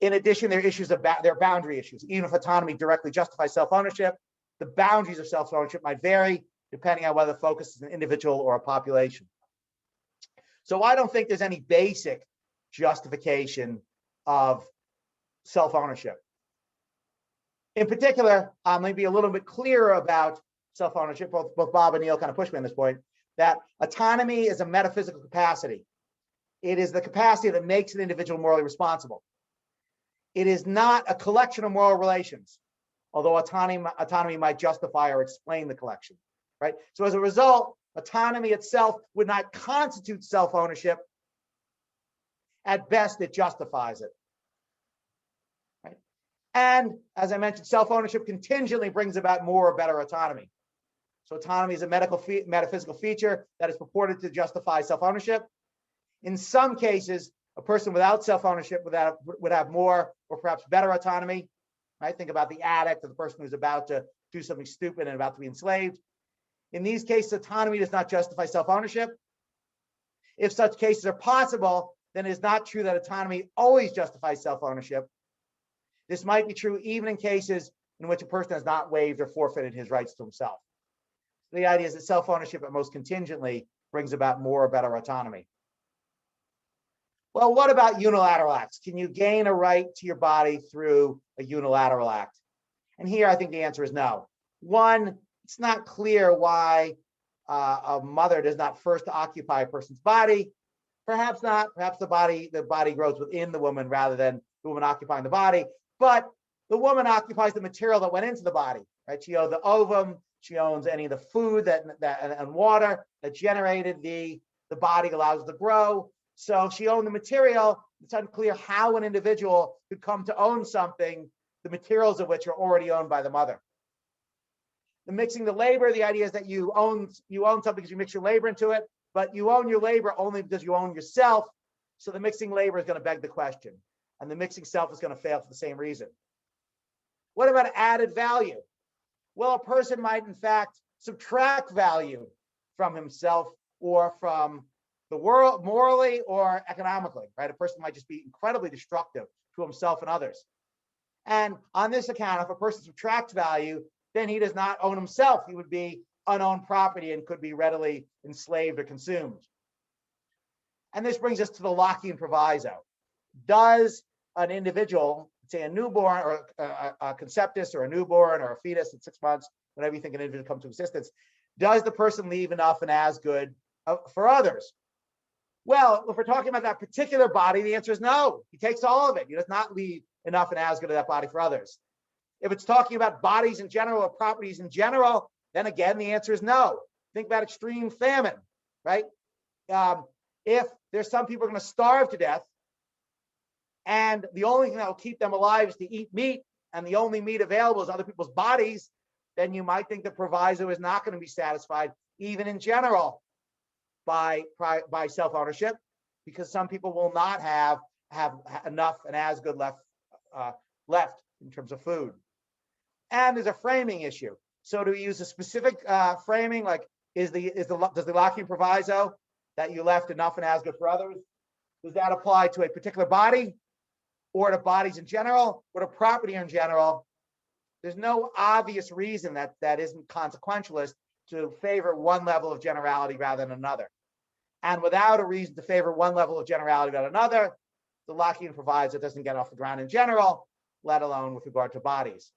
in addition, there are issues about their boundary issues. Even if autonomy directly justifies self-ownership, the boundaries of self-ownership might vary depending on whether the focus is an individual or a population. So I don't think there's any basic justification of self-ownership. In particular, let me be a little bit clearer about self-ownership. Both Bob and Neil kind of pushed me on this point, that autonomy is a metaphysical capacity. It is the capacity that makes an individual morally responsible. It is not a collection of moral relations, although autonomy might justify or explain the collection, right? So as a result, autonomy itself would not constitute self-ownership. At best, it justifies it. Right? And as I mentioned, self-ownership contingently brings about more or better autonomy. So autonomy is a metaphysical feature that is purported to justify self-ownership. In some cases, a person without self-ownership would have more or perhaps better autonomy. Right? Think about the addict or the person who's about to do something stupid and about to be enslaved. In these cases, autonomy does not justify self-ownership. If such cases are possible, then it is not true that autonomy always justifies self-ownership. This might be true even in cases in which a person has not waived or forfeited his rights to himself. The idea is that self-ownership at most contingently brings about more or better autonomy. Well, what about unilateral acts? Can you gain a right to your body through a unilateral act? And here I think the answer is no. One, it's not clear why a mother does not first occupy a person's body. Perhaps not. Perhaps the body grows within the woman rather than the woman occupying the body. But the woman occupies the material that went into the body, right? She owns the ovum. She owns any of the food and water that generated the body, allows it to grow. So she owned the material. It's unclear how an individual could come to own something, the materials of which are already owned by the mother. The mixing the labor, the idea is that you own something because you mix your labor into it, but you own your labor only because you own yourself. So the mixing labor is going to beg the question, and the mixing self is going to fail for the same reason. What about added value? Well, a person might in fact subtract value from himself or from the world, morally or economically, right? A person might just be incredibly destructive to himself and others. And on this account, if a person subtracts value, then he does not own himself. He would be unowned property and could be readily enslaved or consumed. And this brings us to the Lockean proviso. Does an individual, say a newborn or a conceptus or a newborn or a fetus at 6 months, whenever you think an individual comes to existence, does the person leave enough and as good for others? Well, if we're talking about that particular body, the answer is no. He takes all of it. He does not leave enough and as good of that body for others. If it's talking about bodies in general or properties in general, then again, the answer is no. Think about extreme famine, right? If there's some people are going to starve to death, and the only thing that will keep them alive is to eat meat, and the only meat available is other people's bodies, then you might think the proviso is not going to be satisfied, even in general, by self-ownership, because some people will not have enough and as good left in terms of food. And there's a framing issue. So do we use a specific framing, like does the Lockean proviso that you left enough and as good for others, does that apply to a particular body or to bodies in general or to property in general? There's no obvious reason that isn't consequentialist to favor one level of generality rather than another. And without a reason to favor one level of generality rather than another, the Lockean proviso doesn't get off the ground in general, let alone with regard to bodies.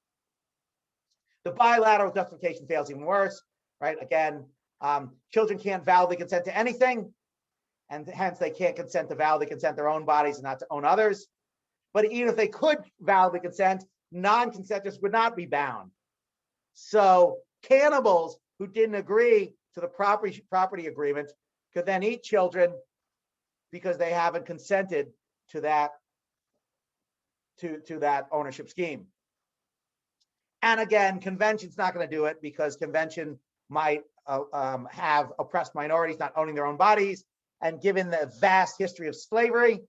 The bilateral justification fails even worse, right? Again, children can't validly consent to anything. and hence they can't consent to validly consent their own bodies and not to own others. But even if they could validly consent, non-consenters would not be bound. So cannibals who didn't agree to the property agreement could then eat children because they haven't consented to that ownership scheme. And again, convention's not going to do it because convention might have oppressed minorities not owning their own bodies. And given the vast history of slavery,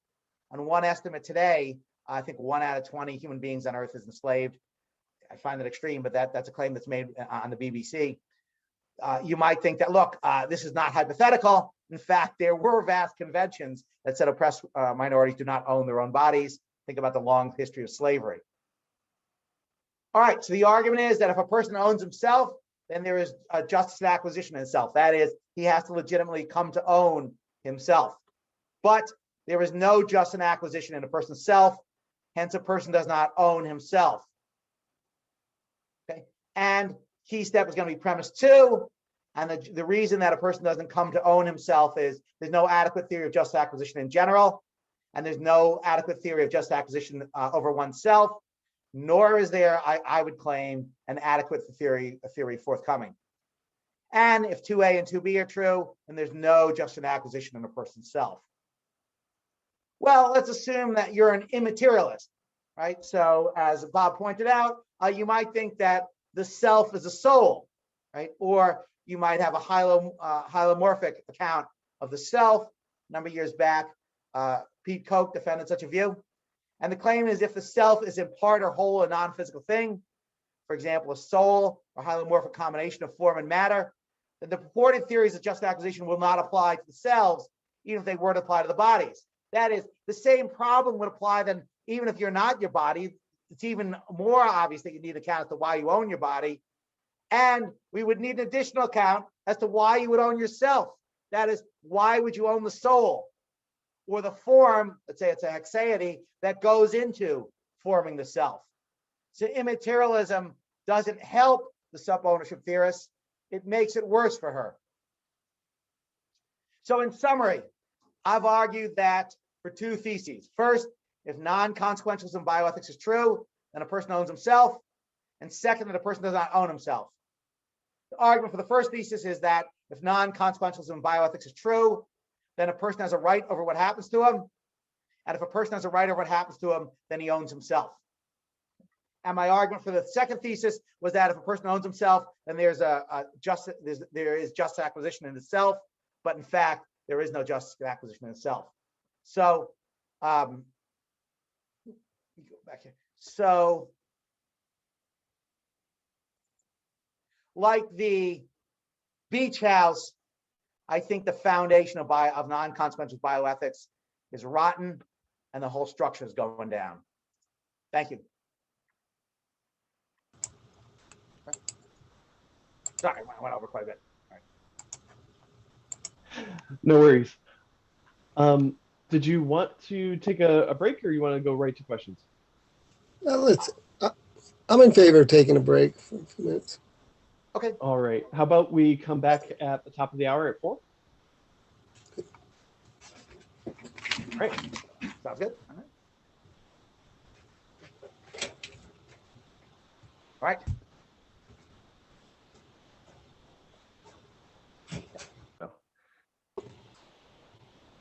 on one estimate today, I think 1 out of 20 human beings on earth is enslaved. I find that extreme, but that's a claim that's made on the BBC. You might think that, look, this is not hypothetical. In fact, there were vast conventions that said oppressed minorities do not own their own bodies. Think about the long history of slavery. All right, so the argument is that if a person owns himself, then there is a justice and acquisition in himself. That is, he has to legitimately come to own himself. But there is no justice and acquisition in a person's self, hence a person does not own himself. Okay, and key step is going to be premise 2. And the reason that a person doesn't come to own himself is there's no adequate theory of just acquisition in general, and there's no adequate theory of just acquisition over oneself, nor is there, I would claim, an adequate theory forthcoming. And if 2A and 2B are true, then there's no just an acquisition in a person's self. Well, let's assume that you're an immaterialist, right? So as Bob pointed out, you might think that the self is a soul, right? Or you might have a hylomorphic account of the self. A number of years back, Pete Koch defended such a view. And the claim is if the self is in part or whole a non-physical thing, for example, a soul or hylomorphic combination of form and matter, then the purported theories of just acquisition will not apply to the selves, even if they were to apply to the bodies. That is, the same problem would apply then, even if you're not your body. It's even more obvious that you need to account as to why you own your body. And we would need an additional account as to why you would own yourself. That is, why would you own the soul or the form, let's say it's a hexaity, that goes into forming the self. So immaterialism doesn't help the sub-ownership theorist. It makes it worse for her. So in summary, I've argued that for 2 theses. First, if non-consequentialism in bioethics is true, then a person owns himself. And second, that a person does not own himself. The argument for the first thesis is that if non-consequentialism in bioethics is true, then a person has a right over what happens to him. And if a person has a right over what happens to him, then he owns himself. And my argument for the second thesis was that if a person owns himself, then there is just acquisition in itself. But in fact, there is no just acquisition in itself. So, let me go back here. So, like the beach house, I think the foundation of non-consequential bioethics is rotten and the whole structure is going down. Thank you. Sorry, I went over quite a bit. All right. No worries. Did you want to take a break or you want to go right to questions? I'm in favor of taking a break for a few minutes. Okay. All right. How about we come back at the top of the hour at 4? All right. Sounds good. All right.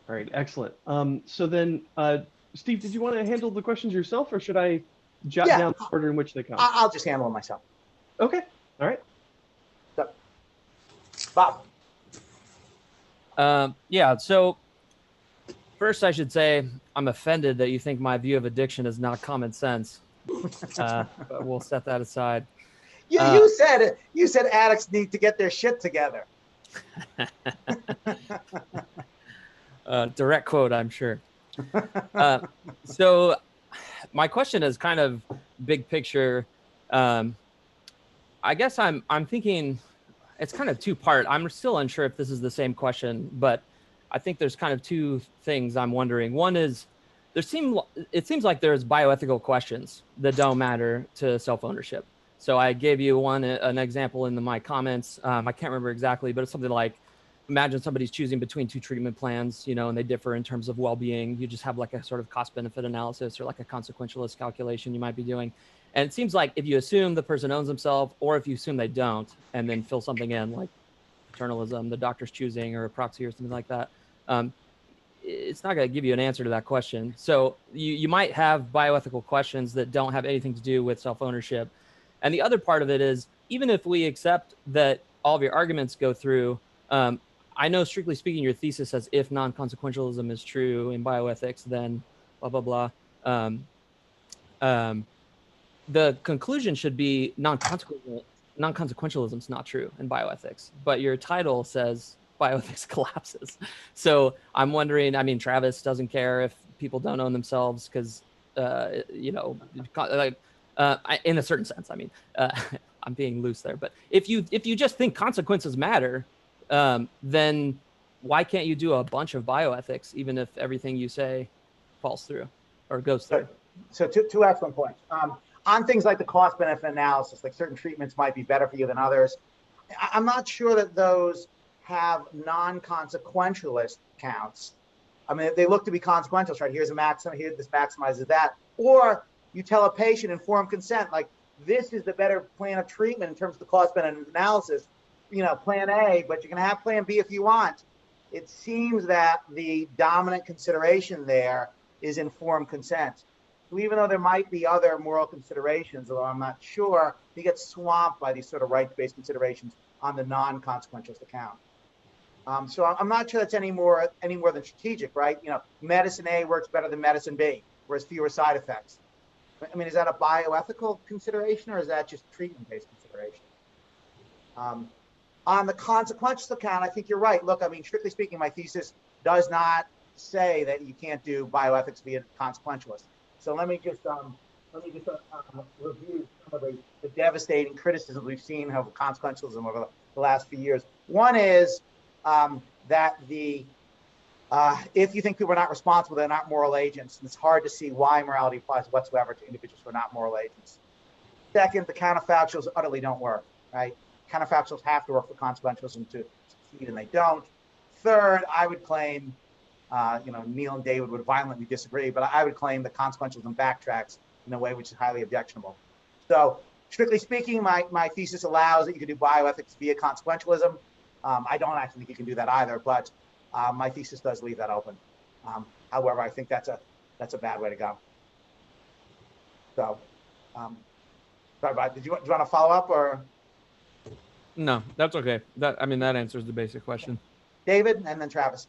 All right, excellent. So then, Steve, did you want to handle the questions yourself, or should I jot down the order in which they come? I'll just handle them myself. Okay, all right. So, Bob. Yeah, so first I should say I'm offended that you think my view of addiction is not common sense. But we'll set that aside. You said addicts need to get their shit together. Direct quote, I'm sure. So my question is kind of big picture. I guess I'm thinking it's kind of 2-part. I'm still unsure if this is the same question, but I think there's kind of 2 things I'm wondering. One is it seems like there's bioethical questions that don't matter to self-ownership. So I gave you an example in my comments. I can't remember exactly, but it's something like, imagine somebody's choosing between two treatment plans, you know, and they differ in terms of well-being. You just have like a sort of cost-benefit analysis or like a consequentialist calculation you might be doing. And it seems like if you assume the person owns themselves, or if you assume they don't, and then fill something in like paternalism, the doctor's choosing, or a proxy or something like that, it's not going to give you an answer to that question. So you might have bioethical questions that don't have anything to do with self-ownership. And the other part of it is, even if we accept that all of your arguments go through, I know, strictly speaking, your thesis says if non-consequentialism is true in bioethics, then blah, blah, blah. The conclusion should be non-consequentialism is not true in bioethics, but your title says bioethics collapses. So I'm wondering, I mean, Travis doesn't care if people don't own themselves because, you know, like, in a certain sense, I mean, I'm being loose there, but if you just think consequences matter, then why can't you do a bunch of bioethics, even if everything you say falls through or goes through? So two excellent points. On things like the cost benefit analysis, like certain treatments might be better for you than others. I'm not sure that those have non-consequentialist counts. I mean, they look to be consequential, right? Here's a maximum, here this maximizes that. Or you tell a patient informed consent, like this is the better plan of treatment in terms of the cost benefit analysis, you know, plan A, but you can have plan B if you want. It seems that the dominant consideration there is informed consent. So even though there might be other moral considerations, although I'm not sure, you get swamped by these sort of rights-based considerations on the non-consequentialist account. So I'm not sure that's any more than strategic, right? You know, medicine A works better than medicine B, whereas fewer side effects. I mean, is that a bioethical consideration or is that just treatment-based consideration? On the consequentialist account, I think you're right. Look, I mean, strictly speaking, my thesis does not say that you can't do bioethics via consequentialist. So let me just review some of the devastating criticisms we've seen of consequentialism over the last few years. One is that if you think people are not responsible, they're not moral agents, and it's hard to see why morality applies whatsoever to individuals who are not moral agents. Second, the counterfactuals utterly don't work, right? Counterfactuals have to work for consequentialism to succeed, and they don't. Third, I would claim, you know, Neil and David would violently disagree, but I would claim that consequentialism backtracks in a way which is highly objectionable. So strictly speaking, my thesis allows that you can do bioethics via consequentialism. I don't actually think you can do that either, but my thesis does leave that open. However, I think that's a bad way to go. So, sorry, but do you want to follow up or? No, that's okay. I mean, that answers the basic question. David and then Travis.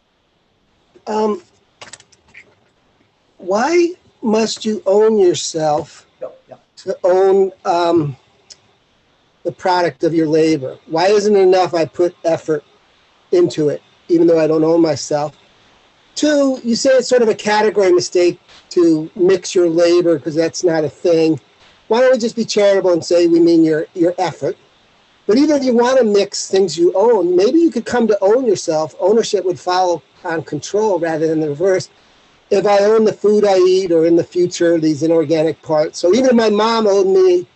Why must you own yourself Yeah. to own the product of your labor? Why isn't it enough I put effort into it, even though I don't own myself? Two, you say it's sort of a category mistake to mix your labor because that's not a thing. Why don't we just be charitable and say we mean your effort? But even if you want to mix things you own, maybe you could come to own yourself. Ownership would follow on control rather than the reverse. If I own the food I eat, or in the future, these inorganic parts. So even if my mom owned the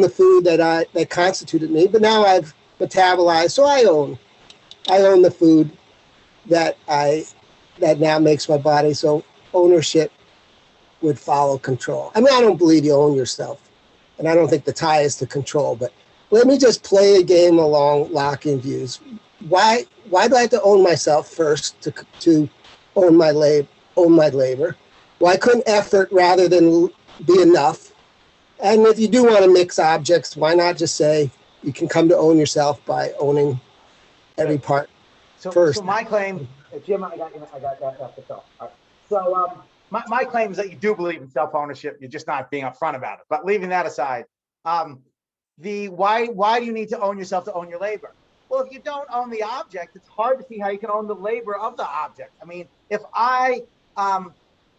food that constituted me, but now I've metabolized, so I own the food that now makes my body. So ownership would follow control. I mean, I don't believe you own yourself, and I don't think the tie is to control, but let me just play a game along Lockean views. Why do I have to own myself first to own my labor? Why couldn't effort rather than be enough? And if you do want to mix objects, why not just say you can come to own yourself by owning every part first? So my claim, Jim, I got to go. Right. So my claim is that you do believe in self-ownership. You're just not being upfront about it. But leaving that aside, why do you need to own yourself to own your labor? Well, if you don't own the object, it's hard to see how you can own the labor of the object. I mean, if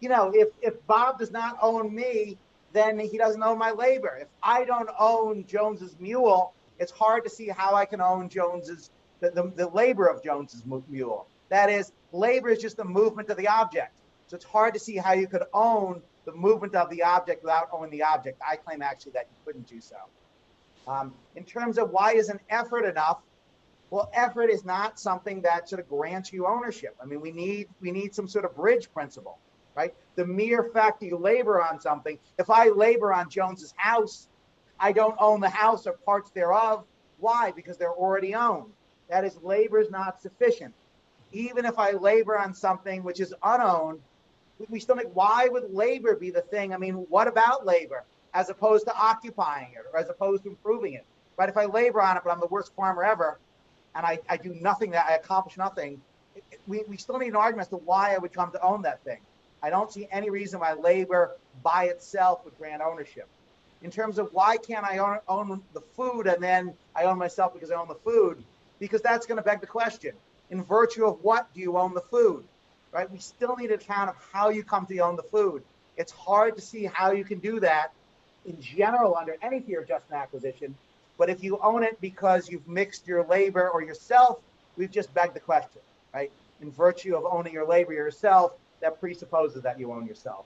if Bob does not own me, then he doesn't own my labor. If I don't own Jones's mule, it's hard to see how I can own the labor of Jones's mule. That is, labor is just the movement of the object. So it's hard to see how you could own the movement of the object without owning the object. I claim actually that you couldn't do so. In terms of why isn't effort enough, Well, effort is not something that sort of grants you ownership. I mean, we need some sort of bridge principle, right? The mere fact that you labor on something, if I labor on Jones's house, I don't own the house or parts thereof. Why? Because they're already owned. That is, labor is not sufficient. Even if I labor on something which is unowned, we still make, why would labor be the thing? I mean, what about labor as opposed to occupying it or as opposed to improving it, right? If I labor on it, but I'm the worst farmer ever, and I do nothing, that I accomplish nothing, we still need an argument as to why I would come to own that thing. I don't see any reason why labor by itself would grant ownership. In terms of why can't I own the food and then I own myself because I own the food? Because that's going to beg the question. In virtue of what do you own the food, right? We still need an account of how you come to own the food. It's hard to see how you can do that in general under any theory of just an acquisition. But if you own it because you've mixed your labor or yourself, we've just begged the question, right? In virtue of owning your labor yourself, that presupposes that you own yourself.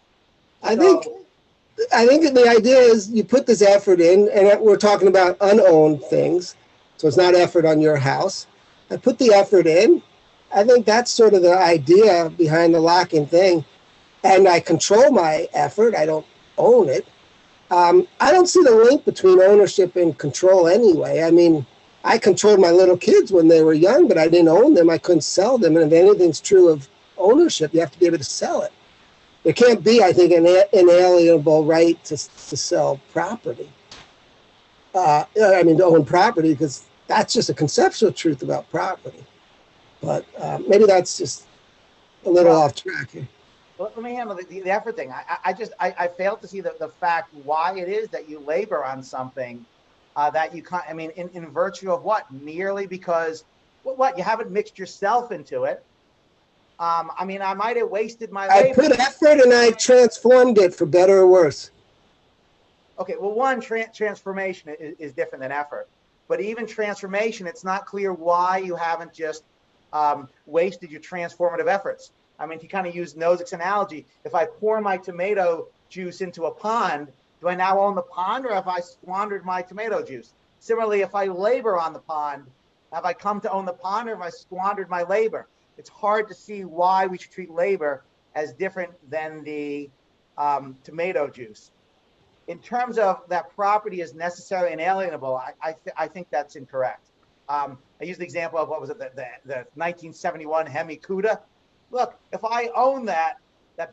I think the idea is you put this effort in, and we're talking about unowned things, so it's not effort on your house. I put the effort in. I think that's sort of the idea behind the lock-in thing, and I control my effort. I don't own it. I don't see the link between ownership and control anyway. I mean, I controlled my little kids when they were young, but I didn't own them. I couldn't sell them. And if anything's true of ownership, you have to be able to sell it. There can't be, I think, an inalienable right to sell property. I mean, to own property, because that's just a conceptual truth about property. But maybe that's just a little off track here. Well, let me handle the effort thing. I failed to see the fact why it is that you labor on something that you can't, I mean, in virtue of what? Merely because, what? You haven't mixed yourself into it. I mean, I might have wasted my labor. I put effort and I transformed it for better or worse. Okay, well, one, transformation is different than effort. But even transformation, it's not clear why you haven't just wasted your transformative efforts. I mean, if you kind of use Nozick's analogy, if I pour my tomato juice into a pond, do I now own the pond, or have I squandered my tomato juice? Similarly, if I labor on the pond, have I come to own the pond, or have I squandered my labor? It's hard to see why we should treat labor as different than the tomato juice. In terms of that property is necessarily inalienable, I think that's incorrect. I use the example of, what was it, the 1971 Hemi Cuda. Look, if I own that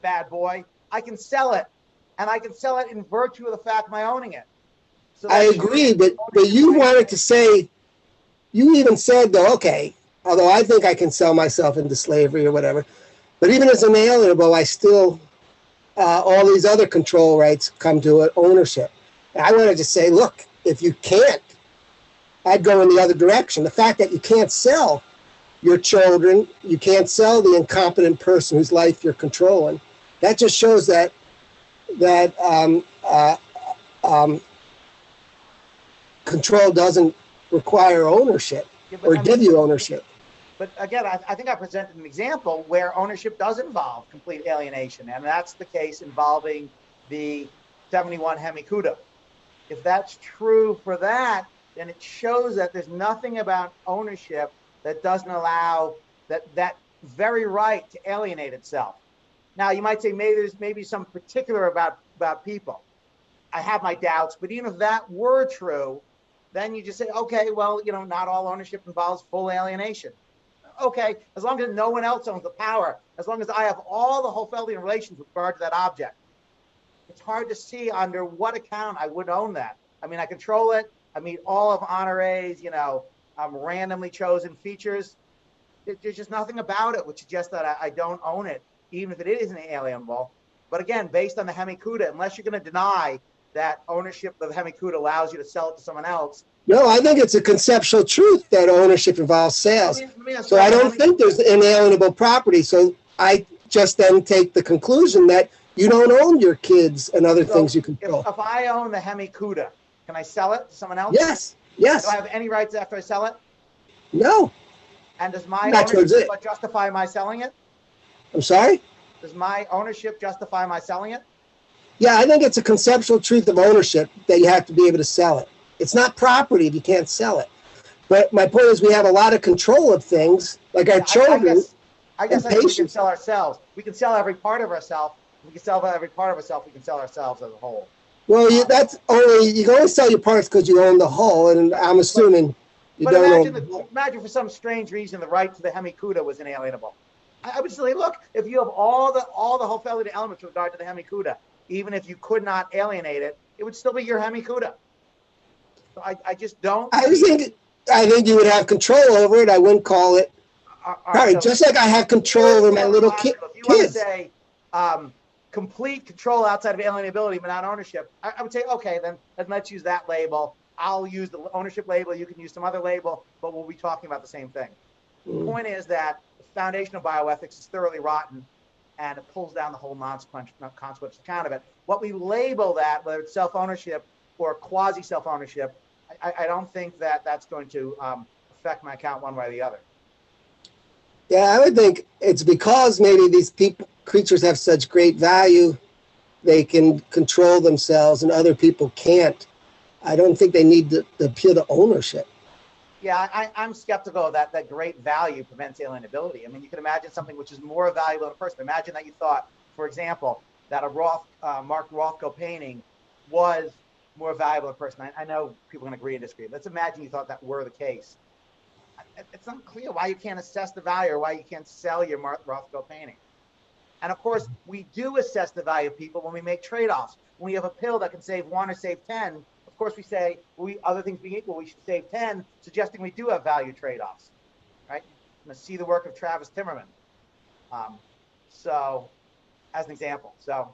bad boy, I can sell it, and I can sell it in virtue of the fact of my owning it. So I agree, but you wanted to say, you even said, though, okay, although I think I can sell myself into slavery or whatever, but even as inalienable, I still, all these other control rights come to ownership. And I wanted to say, look, if you can't, I'd go in the other direction. The fact that you can't sell your children, you can't sell the incompetent person whose life you're controlling, that just shows that control doesn't require ownership or give you ownership. But again, I think I presented an example where ownership does involve complete alienation, and that's the case involving the 71 Hemi Cuda. If that's true for that, then it shows that there's nothing about ownership that doesn't allow that very right to alienate itself. Now, you might say maybe there's some particular about people. I have my doubts, but even if that were true, then you just say, okay, well, you know, not all ownership involves full alienation. Okay, as long as no one else owns the power, as long as I have all the Hofeldian relations with regard to that object, it's hard to see under what account I would own that. I mean, I control it. I meet all of Honoré's, you know, randomly chosen features. There's just nothing about it which suggests that I don't own it, even if it isn't alienable. But again, based on the Hemi Cuda, unless you're going to deny that ownership of the Hemi Cuda allows you to sell it to someone else. No, I think it's a conceptual truth that ownership involves sales. So I don't think there's inalienable property. So I just then take the conclusion that you don't own your kids and other things you control. If I own the Hemi Cuda, can I sell it to someone else? Yes, yes. Do I have any rights after I sell it? No. And does my Not ownership justify my selling it? I'm sorry? Does my ownership justify my selling it? Yeah, I think it's a conceptual truth of ownership that you have to be able to sell it. It's not property if you can't sell it. But my point is we have a lot of control of things, like our children. I guess and I think we can patience. sell ourselves. We can sell every part of ourselves. We can sell every part of ourselves. We can sell ourselves as a whole. Well, you can only sell your parts because you own the whole, and I'm assuming you But don't imagine, own the whole. imagine for some strange reason the right to the hemikuda was inalienable. I would say, look, if you have all the whole family elements with regard to the hemikuda, even if you could not alienate it, it would still be your hemikuda. So I just don't. I think you would have control over it. I wouldn't call it. Right, So just like I have control over my little if you want to kids. say complete control outside of alienability but not ownership, I would say, okay, then let's use that label. I'll use the ownership label. You can use some other label, but we'll be talking about the same thing. The point is that the foundation of bioethics is thoroughly rotten, and it pulls down the whole consequence account of it. What we label that, whether it's self-ownership or quasi-self-ownership, I don't think that that's going to affect my account one way or the other. Yeah, I would think it's because maybe these creatures have such great value, they can control themselves and other people can't. I don't think they need to appeal to ownership. Yeah, I'm skeptical of that great value prevents alienability. I mean, you can imagine something which is more valuable than a person. Imagine that you thought, for example, that a Mark Rothko painting was more valuable than a person. I know people can agree and disagree. Let's imagine you thought that were the case. It's not clear why you can't assess the value or why you can't sell your Mark Rothko painting. And of course, we do assess the value of people when we make trade-offs. When we have a pill that can save 1 or save 10, of course we say, other things being equal, we should save 10, suggesting we do have value trade-offs, right? I'm going to see the work of Travis Timmerman. So, as an example. So,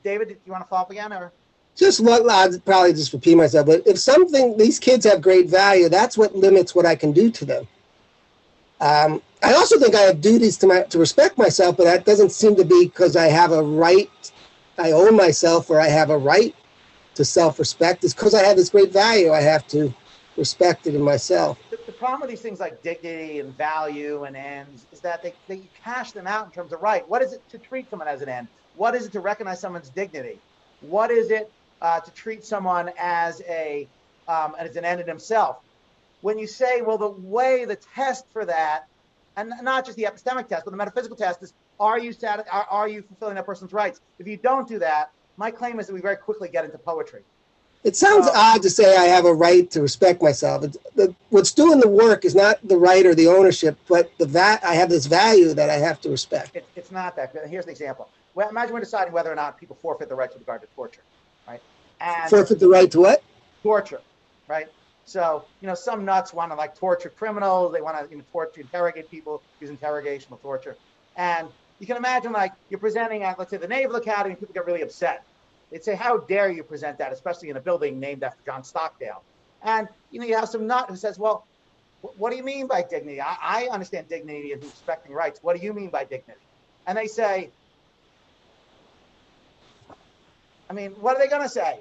David, do you want to follow up again, or? Just what I'd probably just repeat myself, but if these kids have great value, that's what limits what I can do to them. I also think I have duties to respect myself, but that doesn't seem to be because I have a right, I own myself, or I have a right to self-respect. It's because I have this great value. I have to respect it in myself. The problem with these things like dignity and value and ends is that they cash them out in terms of right. What is it to treat someone as an end? What is it to recognize someone's dignity? What is it to treat someone as an end in himself? When you say, well, the test for that, and not just the epistemic test, but the metaphysical test is, are you fulfilling that person's rights? If you don't do that, my claim is that we very quickly get into poetry. It sounds odd to say I have a right to respect myself. What's doing the work is not the right or the ownership, but I have this value that I have to respect. It's not that. Here's an example. Well, imagine we're deciding whether or not people forfeit the right with regard to torture, right? And forfeit the right to what? Torture, right? So, some nuts want to torture criminals. They want to interrogate people, use interrogational torture. And you can imagine you're presenting at, let's say, the Naval Academy, people get really upset. They'd say, how dare you present that, especially in a building named after John Stockdale? And, you have some nut who says, well, what do you mean by dignity? I understand dignity as respecting rights. What do you mean by dignity? And they say, what are they going to say?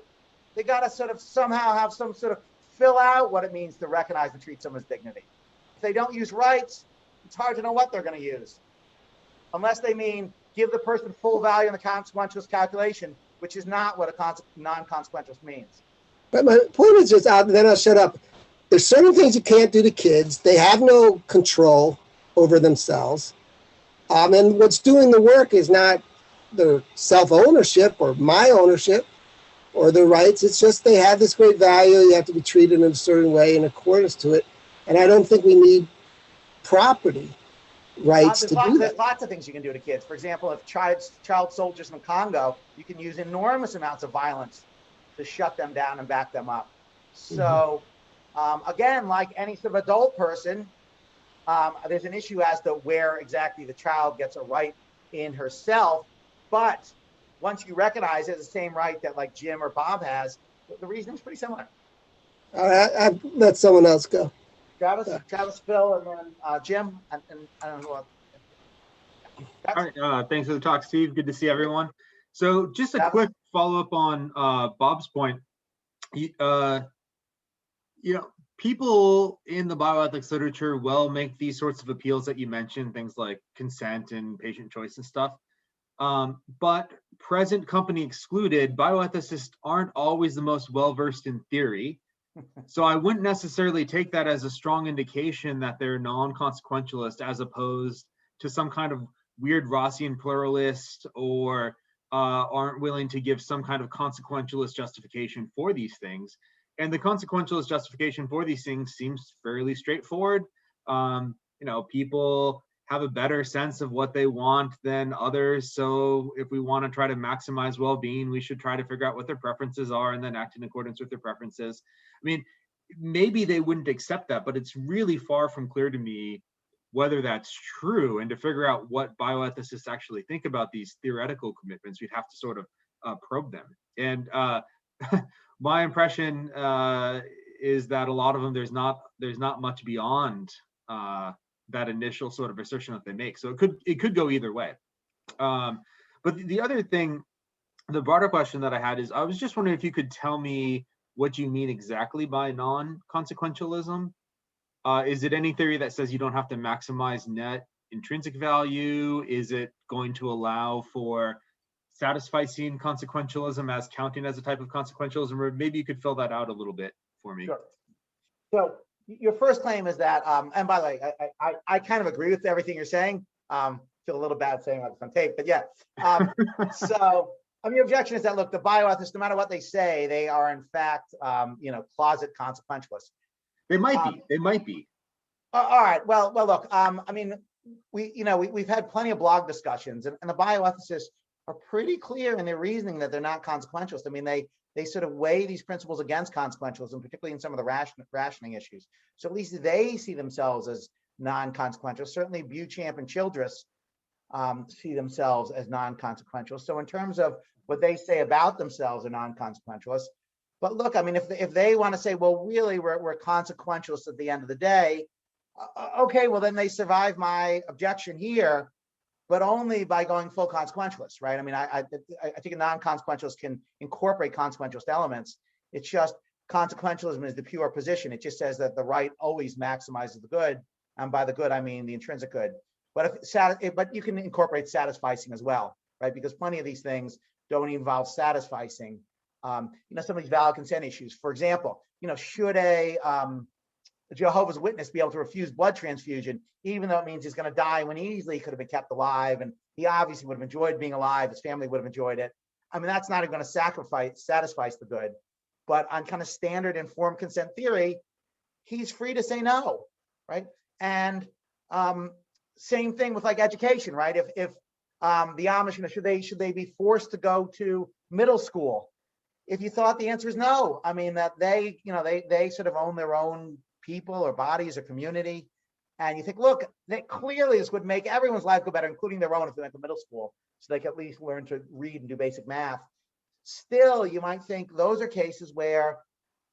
They got to sort of somehow have some sort of fill out what it means to recognize and treat someone's dignity. If they don't use rights, it's hard to know what they're going to use. Unless they mean give the person full value in the consequentialist calculation, which is not what a non-consequentialist means. But my point is just, then I'll shut up. There's certain things you can't do to kids. They have no control over themselves. And what's doing the work is not their self-ownership or my ownership or their rights. It's just they have this great value. You have to be treated in a certain way in accordance to it. And I don't think we need property rights to do that. There's lots of things you can do to kids. For example, if child soldiers in the Congo, you can use enormous amounts of violence to shut them down and back them up. So, again, like any sort of adult person, there's an issue as to where exactly the child gets a right in herself. But once you recognize it's the same right that Jim or Bob has, the reasoning's pretty similar. All right, I let someone else go. Travis, Phil, and then Jim, and I don't know who else. All right, thanks for the talk, Steve. Good to see everyone. So just a quick follow-up on Bob's point. People in the bioethics literature will make these sorts of appeals that you mentioned, things like consent and patient choice and stuff. But present company excluded, bioethicists aren't always the most well-versed in theory. So I wouldn't necessarily take that as a strong indication that they're non-consequentialist as opposed to some kind of weird Rossian pluralist or aren't willing to give some kind of consequentialist justification for these things. And the consequentialist justification for these things seems fairly straightforward. People have a better sense of what they want than others. So if we want to try to maximize well-being, we should try to figure out what their preferences are and then act in accordance with their preferences. I mean, maybe they wouldn't accept that, but it's really far from clear to me whether that's true. And to figure out what bioethicists actually think about these theoretical commitments, we'd have to sort of probe them. And my impression is that a lot of them, there's not much beyond that initial sort of assertion that they make. So it could go either way. But the other thing, the broader question that I had is, I was just wondering if you could tell me what you mean exactly by non-consequentialism. Is it any theory that says you don't have to maximize net intrinsic value? Is it going to allow for satisficing consequentialism as counting as a type of consequentialism? Or maybe you could fill that out a little bit for me. Sure. So your first claim is that, and by the way, I kind of agree with everything you're saying. Feel a little bad saying this on tape, but yeah. So your objection is that, look, the bioethicists, no matter what they say, they are in fact, closet consequentialists. They might be. They might be. All right. Well, look. We've had plenty of blog discussions, and the bioethicists are pretty clear in their reasoning that they're not consequentialist. I mean, they sort of weigh these principles against consequentialism, particularly in some of the rationing issues. So at least they see themselves as non-consequential. Certainly, Beauchamp and Childress see themselves as non-consequential. So in terms of what they say about themselves are non-consequentialists. But look, I mean, if they want to say, well, really, we're consequentialists at the end of the day, okay, well, then they survive my objection here, but only by going full consequentialist, right? I mean, I think a non-consequentialist can incorporate consequentialist elements. It's just consequentialism is the pure position. It just says that the right always maximizes the good, and by the good I mean the intrinsic good. But but you can incorporate satisficing as well, right? Because plenty of these things don't involve satisficing. Some of these valid consent issues. For example, should a Jehovah's Witness be able to refuse blood transfusion, even though it means he's going to die when he easily could have been kept alive, and he obviously would have enjoyed being alive, his family would have enjoyed it. I mean, that's not going to satisfy the good. But on kind of standard informed consent theory, he's free to say no, right? And same thing with like education, right? If the Amish, should they be forced to go to middle school? If you thought the answer is no, I mean that they sort of own their own people or bodies or community, and you think, look, clearly this would make everyone's life go better, including their own, if they went to middle school, so they could at least learn to read and do basic math. Still, you might think those are cases where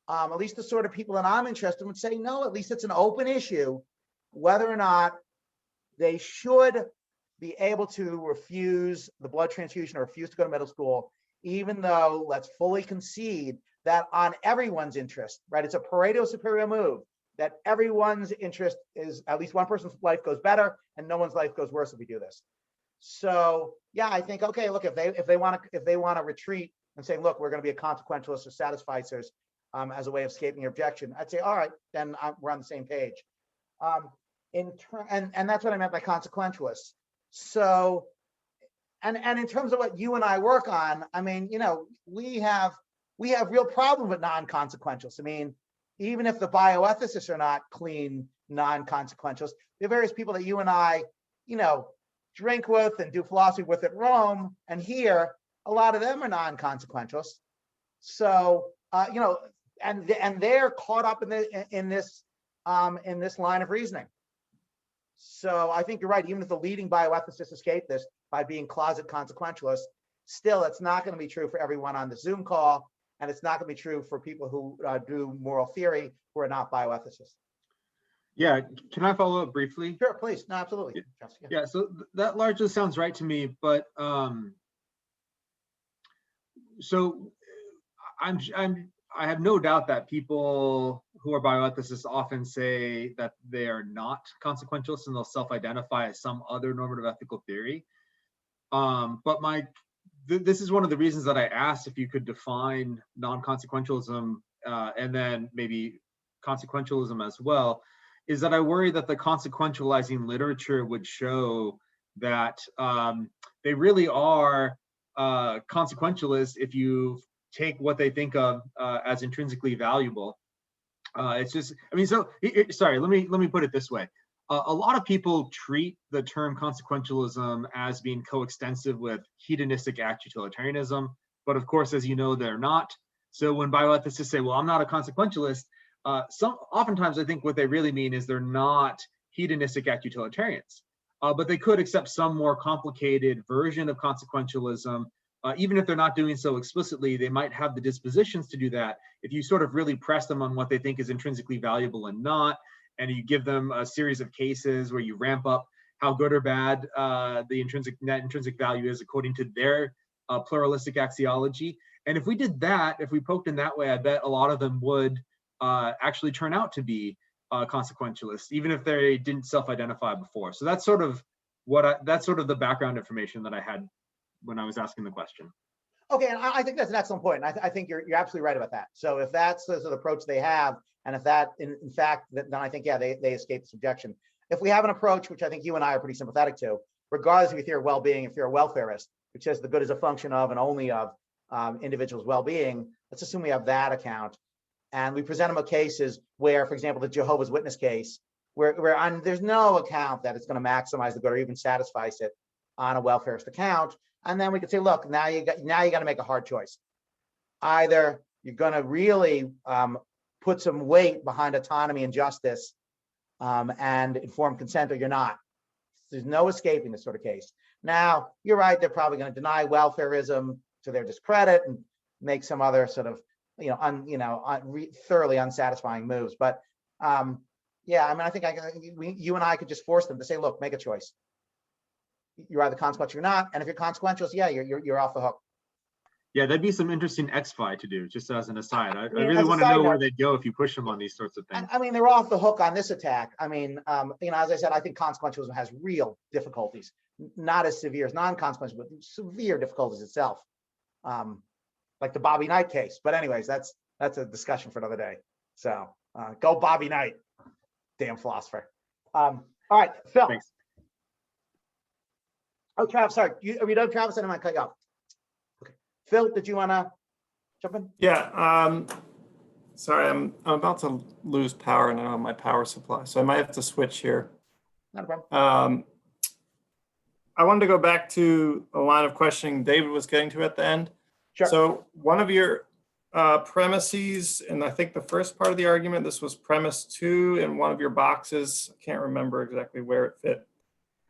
at least the sort of people that I'm interested in would say no. At least it's an open issue whether or not they should be able to refuse the blood transfusion or refuse to go to middle school, even though let's fully concede that on everyone's interest, right? It's a Pareto superior move, that everyone's interest is at least one person's life goes better and no one's life goes worse if we do this. So yeah, I think, okay, look, if they want to retreat and say, look, we're going to be a consequentialist or satisficers as a way of escaping your objection, I'd say, all right, then we're on the same page. And that's what I meant by consequentialists. So, and in terms of what you and I work on, I mean, we have real problem with non-consequentialists. I mean, even if the bioethicists are not clean non-consequentialists, there are various people that you and I, drink with and do philosophy with at Rome, and here a lot of them are non-consequentialists. So, and they're caught up in this line of reasoning. So I think you're right. Even if the leading bioethicists escape this by being closet consequentialists, still it's not going to be true for everyone on the Zoom call, and it's not going to be true for people who do moral theory who are not bioethicists. Yeah, can I follow up briefly? Sure, please. No, absolutely. Yeah, so that largely sounds right to me, but so I have no doubt that people who are bioethicists often say that they are not consequentialists and they'll self-identify as some other normative ethical theory. But this is one of the reasons that I asked if you could define non-consequentialism and then maybe consequentialism as well, is that I worry that the consequentializing literature would show that they really are consequentialists if you take what they think of as intrinsically valuable. It's just, I mean, so sorry, let me put it this way. A lot of people treat the term consequentialism as being coextensive with hedonistic act utilitarianism, but of course, as you know, they're not. So when bioethicists say, well, I'm not a consequentialist, oftentimes I think what they really mean is they're not hedonistic act utilitarians, but they could accept some more complicated version of consequentialism. Even if they're not doing so explicitly, they might have the dispositions to do that if you sort of really press them on what they think is intrinsically valuable and not, and you give them a series of cases where you ramp up how good or bad the net intrinsic value is according to their pluralistic axiology. And if we did that, if we poked in that way, I bet a lot of them would actually turn out to be consequentialists, even if they didn't self-identify before. So that's sort of that's sort of the background information that I had when I was asking the question. Okay, and I think that's an excellent point. And I think you're absolutely right about that. So if that's the sort of approach they have, and if that, in fact, then I think, yeah, they escape subjection. If we have an approach, which I think you and I are pretty sympathetic to, regardless of if you're well-being, if you're a welfarist, which says the good is a function of and only of individuals' well-being, let's assume we have that account. And we present them with cases where, for example, the Jehovah's Witness case, where there's no account that it's going to maximize the good or even satisfies it on a welfarist account. And then we could say, look, now you got to make a hard choice. Either you're going to really put some weight behind autonomy and justice and informed consent, or you're not. There's no escaping this sort of case. Now, you're right, they're probably going to deny welfarism to their discredit and make some other sort of, thoroughly unsatisfying moves. But yeah, I mean, I think you and I could just force them to say, look, make a choice. You're either consequential or not, and if you're consequential, yeah, you're off the hook. Yeah, that'd be some interesting XFi to do, just as an aside. I mean, really want to know note, where they'd go if you push them on these sorts of things. I mean, they're off the hook on this attack. I mean, as I said, I think consequentialism has real difficulties, not as severe as non-consequential, but severe difficulties itself, like the Bobby Knight case. But anyways, that's a discussion for another day. So go Bobby Knight, damn philosopher. All right, Phil. Thanks. Oh, Travis, sorry. Are you done, Travis? I didn't want to cut you off. Okay. Phil, did you want to jump in? Yeah. Sorry, I'm about to lose power and I don't have my power supply, so I might have to switch here. Not a problem. I wanted to go back to a line of questioning David was getting to at the end. Sure. So one of your premises, and I think the first part of the argument, this was premise 2 in one of your boxes. I can't remember exactly where it fit.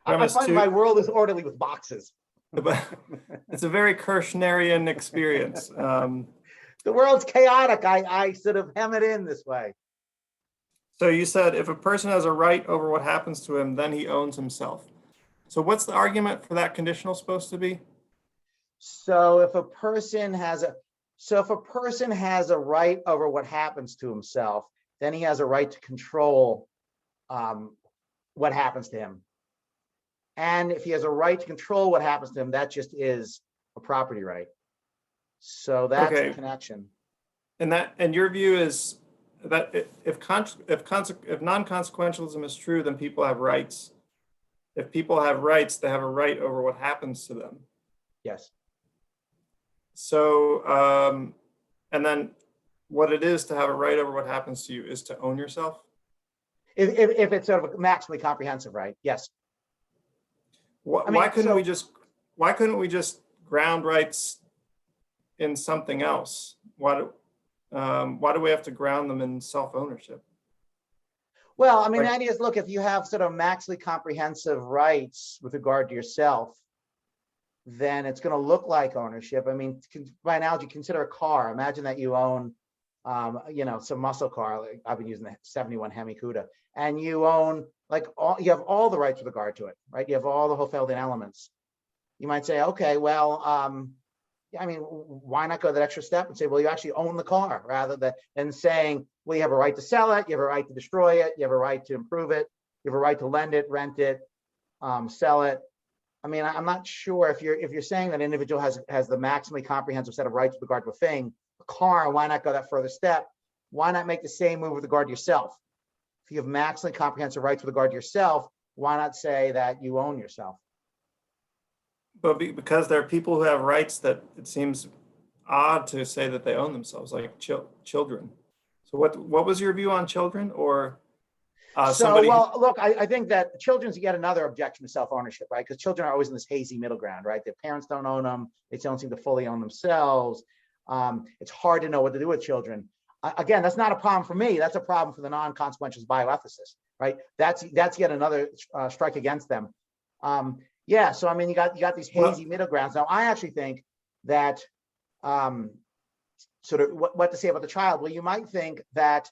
I find my world is orderly with boxes. It's a very Kershnarian experience. The world's chaotic. I sort of hem it in this way. So you said if a person has a right over what happens to him, then he owns himself. So what's the argument for that conditional supposed to be? So if a person has a right over what happens to himself, then he has a right to control what happens to him. And if he has a right to control what happens to him, that just is a property right. So that's okay. The connection. And your view is that if non-consequentialism is true, then people have rights. If people have rights, they have a right over what happens to them. Yes. So, and then what it is to have a right over what happens to you is to own yourself? If it's sort of a maximally comprehensive right, yes. Why couldn't we just ground rights in something else? Why do we have to ground them in self-ownership? Well, I mean, the idea is, look, if you have sort of maximally comprehensive rights with regard to yourself, then it's going to look like ownership. I mean, by analogy, consider a car. Imagine that you own, some muscle car. Like I've been using the 71 Hemi Cuda, and you own you have all the rights with regard to it, right? You have all the Hofeldian elements. You might say, okay, well, I mean, why not go that extra step and say, well, you actually own the car, rather than saying, well, you have a right to sell it, you have a right to destroy it, you have a right to improve it, you have a right to lend it, rent it, sell it. I mean, I'm not sure if you're saying that an individual has the maximally comprehensive set of rights with regard to a thing, a car, why not go that further step why not make the same move with regard to yourself? If you have maximally comprehensive rights with regard to yourself, why not say that you own yourself? But because there are people who have rights that it seems odd to say that they own themselves, like children. So what was your view on children, or somebody? Well, look, I think that children's yet another objection to self-ownership, right? Because children are always in this hazy middle ground, right? Their parents don't own them. They don't seem to fully own themselves. It's hard to know what to do with children. Again, that's not a problem for me. That's a problem for the non-consequentialist bioethicists, right? That's yet another strike against them. Yeah, so I mean, you got these hazy middle grounds. Now, I actually think that sort of what to say about the child. Well, you might think that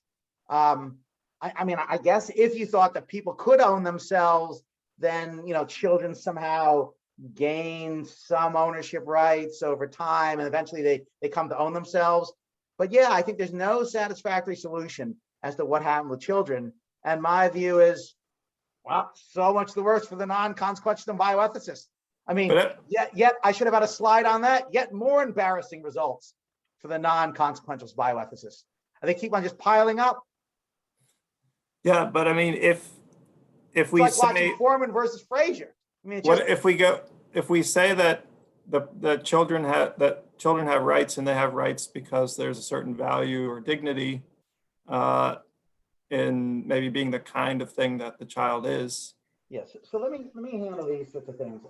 I mean, I guess if you thought that people could own themselves, then, you know, children somehow gain some ownership rights over time, and eventually they come to own themselves. But yeah, I think there's no satisfactory solution as to what happened with children. And my view is, well, so much the worse for the non-consequentialist and bioethicists. I mean, yet I should have had a slide on that. Yet more embarrassing results for the non-consequentialist bioethicists. And they keep on just piling up. Yeah, but I mean, if we like say watching Foreman versus Frazier. I mean, what if we say that the children have rights, and they have rights because there's a certain value or dignity in maybe being the kind of thing that the child is. Yes. So let me handle these sorts of things.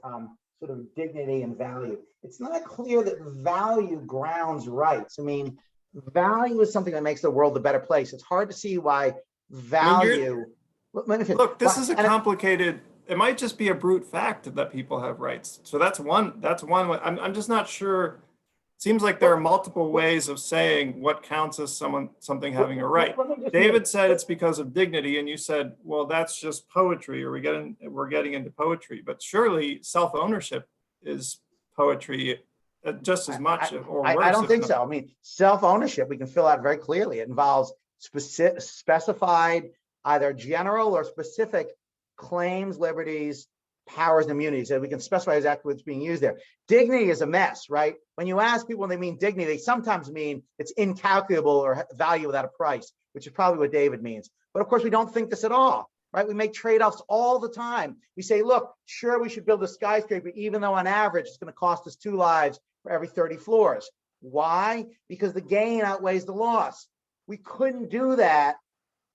Sort of dignity and value. It's not clear that value grounds rights. I mean, value is something that makes the world a better place. It's hard to see why value. Look, this is a complicated. It might just be a brute fact that people have rights. So that's one way. I'm just not sure. Seems like there are multiple ways of saying what counts as something having a right. David said it's because of dignity, and you said, well, that's just poetry, or we're getting into poetry. But surely self-ownership is poetry just as much, or worse. I don't think so. I mean, self-ownership we can fill out very clearly. It involves specified either general or specific claims, liberties, powers, and immunities, that we can specify exactly what's being used there. Dignity is a mess, right? When you ask people when they mean dignity, they sometimes mean it's incalculable or value without a price, which is probably what David means. But of course, we don't think this at all, right? We make trade-offs all the time. We say, look, sure, we should build a skyscraper, even though on average, it's going to cost us 2 lives for every 30 floors. Why? Because the gain outweighs the loss. We couldn't do that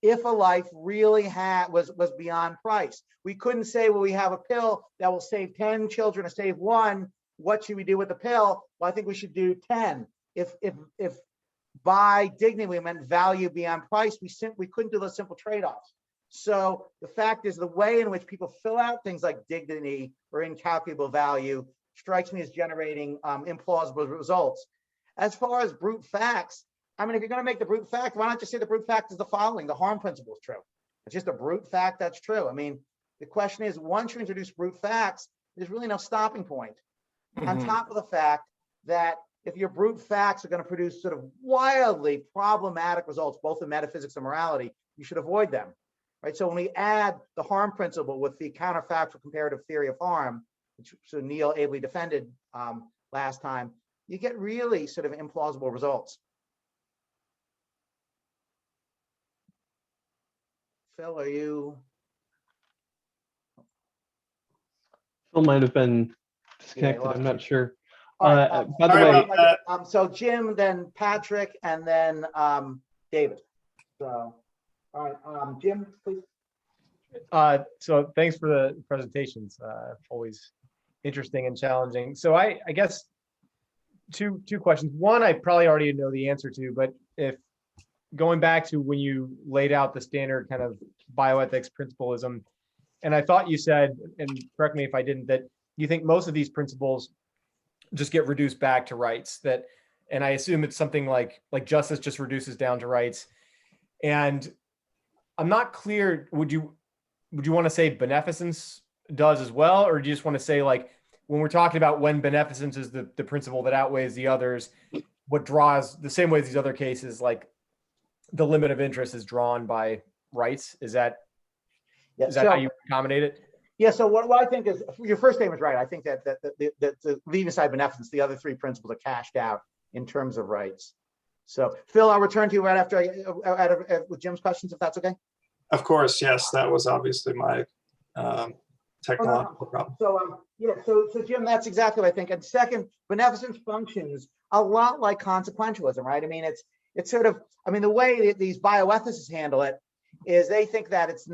if a life really was beyond price. We couldn't say, well, we have a pill that will save 10 children or save 1. What should we do with the pill? Well, I think we should do 10. If by dignity we meant value beyond price, we couldn't do those simple trade-offs. So the fact is, the way in which people fill out things like dignity or incalculable value strikes me as generating implausible results. As far as brute facts, I mean, if you're going to make the brute fact, why not just say the brute fact is the following: the harm principle is true. It's just a brute fact that's true. I mean, the question is, once you introduce brute facts, there's really no stopping point. Mm-hmm. On top of the fact that if your brute facts are going to produce sort of wildly problematic results, both in metaphysics and morality, you should avoid them, right? So when we add the harm principle with the counterfactual comparative theory of harm, which so Neil ably defended last time, you get really sort of implausible results. Phil, are you? Phil might have been disconnected. Yeah, I'm not sure. Right, by the way, so Jim, then Patrick, and then David. So, all right, Jim, please. So thanks for the presentations. Always interesting and challenging. So I guess two questions. One, I probably already know the answer to, but if going back to when you laid out the standard kind of bioethics principlism, and I thought you said, and correct me if I didn't, that you think most of these principles just get reduced back to rights. That, and I assume it's something like justice just reduces down to rights. And I'm not clear. Would you want to say beneficence does as well, or do you just want to say, like, when we're talking about when beneficence is the principle that outweighs the others, what draws the same way as these other cases, like the limit of interest is drawn by rights? Is that how you accommodate it? Yeah. So what I think is, your first statement is right. I think that leaving aside beneficence, the other 3 principles are cashed out in terms of rights. So Phil, I'll return to you right after with Jim's questions, if that's okay. Of course, yes, that was obviously my technological problem. So yeah, so Jim, that's exactly what I think. And second, beneficence functions a lot like consequentialism, right? I mean, it's sort of, I mean, the way that these bioethicists handle it is they think that it's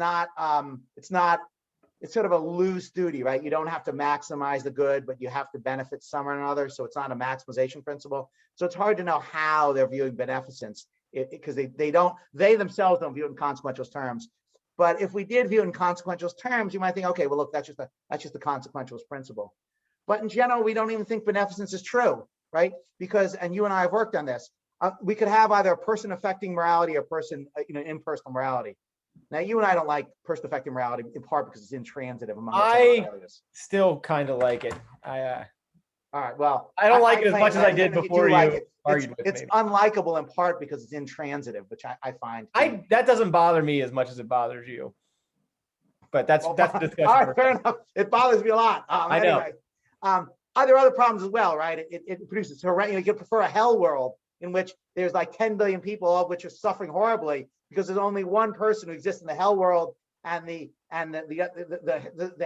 sort of a loose duty, right? You don't have to maximize the good, but you have to benefit some or another. So it's not a maximization principle. So it's hard to know how they're viewing beneficence because they themselves don't view it in consequential terms. But if we did view it in consequential terms, you might think, okay, well, look, that's just the consequentialist principle. But in general, we don't even think beneficence is true, right? Because, and you and I have worked on this, we could have either a person affecting morality or person, impersonal morality. Now, you and I don't like person affecting morality in part because it's intransitive among us. Still kind of like it. All right, well, I don't like it as much as I did before you argued with me. It's unlikable in part because it's intransitive, which I find. That doesn't bother me as much as it bothers you. But that's the discussion. All right, fair enough. It bothers me a lot. I know. Anyway, there are other problems as well, right? It produces horrendous. You prefer a hell world in which there's like 10 billion people, all of which are suffering horribly because there's only one person who exists in the hell world and the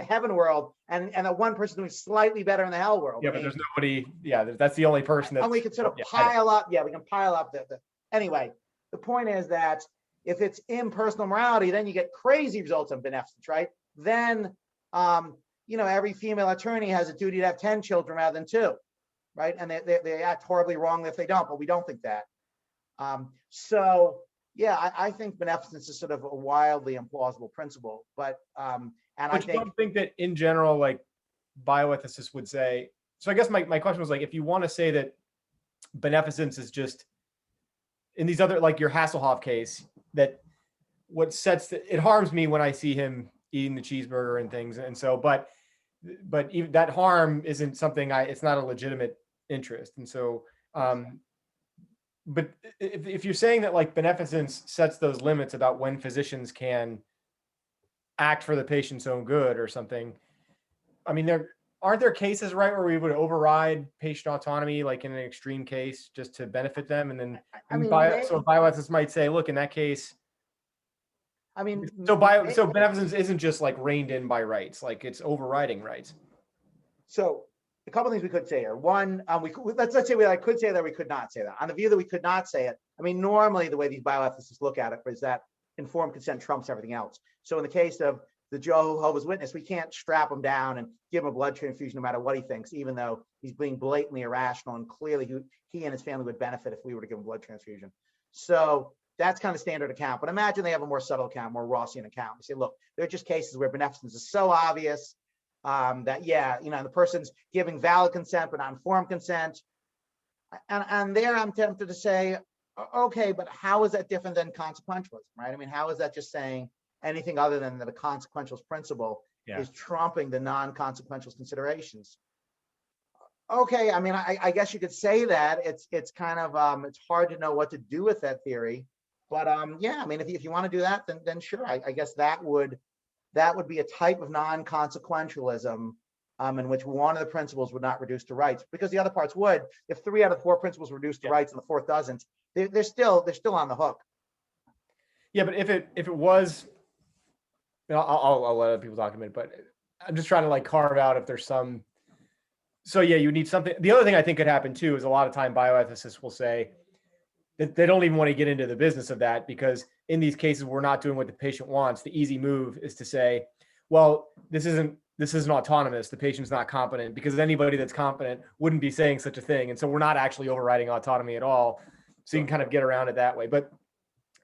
heaven world, and the one person doing slightly better in the hell world. Yeah, but there's nobody. Yeah, that's the only person. And we can sort of pile up. Yeah, we can pile up anyway. The point is that if it's impersonal morality, then you get crazy results on beneficence, right? Then, every female attorney has a duty to have 10 children rather than 2, right? And they act horribly wrong if they don't, but we don't think that. So yeah, I think beneficence is sort of a wildly implausible principle, but I don't think that in general, like bioethicists would say. So I guess my question was like, if you want to say that beneficence is just in these other, like your Hasselhoff case, that what sets it harms me when I see him eating the cheeseburger and things, and so but even that harm isn't something it's not a legitimate interest, and so. But if you're saying that like beneficence sets those limits about when physicians can act for the patient's own good or something, I mean, aren't there cases, right, where we would override patient autonomy, like in an extreme case, just to benefit them? And then, so bioethicists might say, look, in that case, I mean, so beneficence isn't just like reined in by rights, like it's overriding rights. So a couple of things we could say here. One, let's say I could say that, we could not say that. On the view that we could not say it, I mean, normally the way these bioethicists look at it is that informed consent trumps everything else. So in the case of the Jehovah's Witness, we can't strap him down and give him a blood transfusion no matter what he thinks, even though he's being blatantly irrational and clearly he and his family would benefit if we were to give him a blood transfusion. So that's kind of standard account. But imagine they have a more subtle account, more Rossian account. We say, look, there are just cases where beneficence is so obvious that the person's giving valid consent but not informed consent, and there I'm tempted to say, okay, but how is that different than consequentialism, right? I mean, how is that just saying anything other than that a consequentialist principle is trumping the non-consequentialist considerations? Okay, I mean, I guess you could say that it's kind of it's hard to know what to do with that theory, but yeah, I mean, if you want to do that, then sure, I guess that would be a type of non-consequentialism in which one of the principles would not reduce to rights, because the other parts would. If 3 out of 4 principles reduce to rights and the 4th doesn't, they're still on the hook. Yeah, but if it was, I'll let other people talk a minute, but I'm just trying to like carve out if there's some. So yeah, you need something. The other thing I think could happen too is a lot of time bioethicists will say that they don't even want to get into the business of that, because in these cases we're not doing what the patient wants. The easy move is to say, well, this isn't autonomous. The patient's not competent, because anybody that's competent wouldn't be saying such a thing. And so we're not actually overriding autonomy at all. So you can kind of get around it that way. But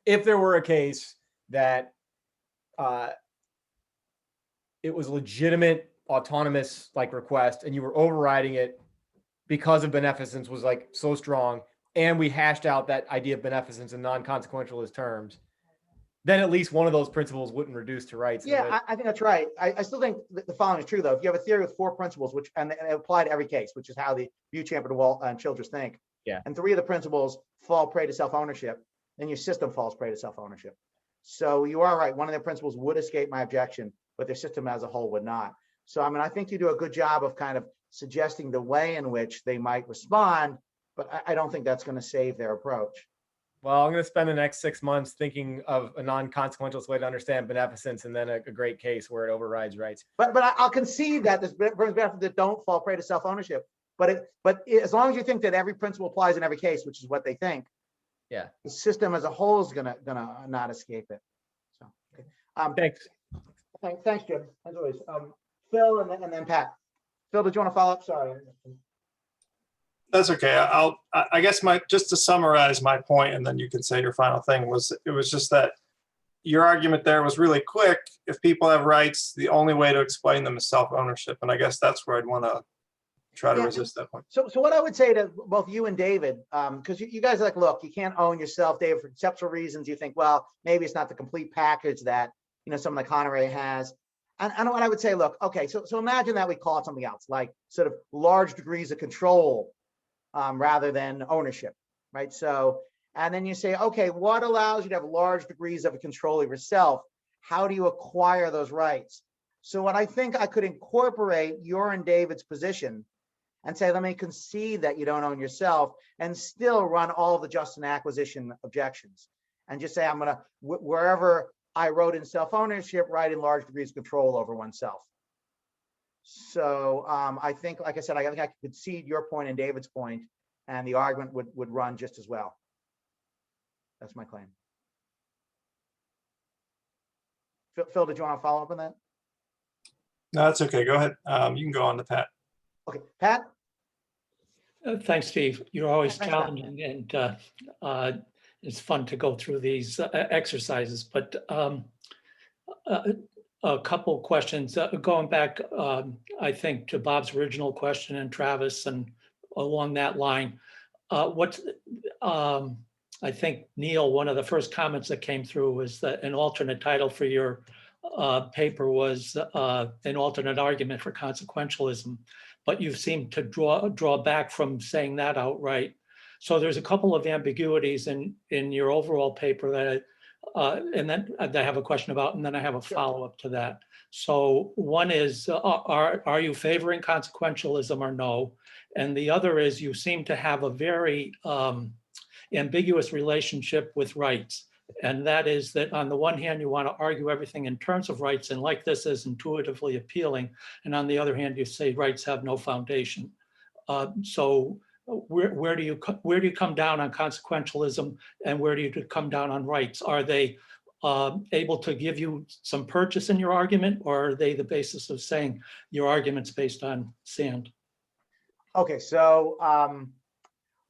if there were a case that it was legitimate autonomous like request and you were overriding it because of beneficence was like so strong, and we hashed out that idea of beneficence in non-consequentialist terms, then at least one of those principles wouldn't reduce to rights. Yeah, I think that's right. I still think the following is true, though. If you have a theory with 4 principles, and they apply to every case, which is how the Beauchamp and Childress think, and 3 of the principles fall prey to self-ownership, then your system falls prey to self-ownership. So you are right. One of their principles would escape my objection, but their system as a whole would not. So, I mean, I think you do a good job of kind of suggesting the way in which they might respond, but I don't think that's going to save their approach. Well, I'm going to spend the next 6 months thinking of a non-consequential way to understand beneficence, and then a great case where it overrides rights. But I'll concede that this brings benefits that don't fall prey to self-ownership. But as long as you think that every principle applies in every case, which is what they think, Yeah. the system as a whole is gonna not escape it. So, okay. Thanks. Thanks, Jim. As always, Phil and then Pat. Phil, did you want to follow up? Sorry. That's okay. I guess just to summarize my point, and then you can say your final thing, it was just that your argument there was really quick. If people have rights, the only way to explain them is self-ownership. And I guess that's where I'd want to try to resist that point. So what I would say to both you and David, because you guys are like, look, you can't own yourself, David, for conceptual reasons. You think, well, maybe it's not the complete package that, someone like Connery has. And what I would say, look, okay, so imagine that we call it something else, like sort of large degrees of control rather than ownership, right? So, and then you say, okay, what allows you to have large degrees of control of yourself? How do you acquire those rights? So what I think I could incorporate your and David's position and say, let me concede that you don't own yourself and still run all of the just and acquisition objections. And just say, I'm gonna, wherever I wrote in self-ownership, write in large degrees of control over oneself. So I think, like I said, I think I could concede your point and David's point, and the argument would run just as well. That's my claim. Phil, did you want to follow up on that? No, that's okay. Go ahead. You can go on to Pat. Okay, Pat? Thanks, Steve. You're always Thanks, Pat. challenging, and it's fun to go through these exercises. But a couple questions going back, I think, to Bob's original question and Travis, and along that line, I think, Neil, one of the first comments that came through was that an alternate title for your paper was an alternate argument for consequentialism, but you seem to draw back from saying that outright. So there's a couple of ambiguities in your overall paper that and then I have a question about, and then I have a follow-up to that. So one is, are you favoring consequentialism or no? And the other is, you seem to have a very ambiguous relationship with rights. And that is that on the one hand, you want to argue everything in terms of rights and like this is intuitively appealing. And on the other hand, you say rights have no foundation. So where do you come down on consequentialism, and where do you come down on rights? Are they able to give you some purchase in your argument, or are they the basis of saying your argument's based on sand? Okay, so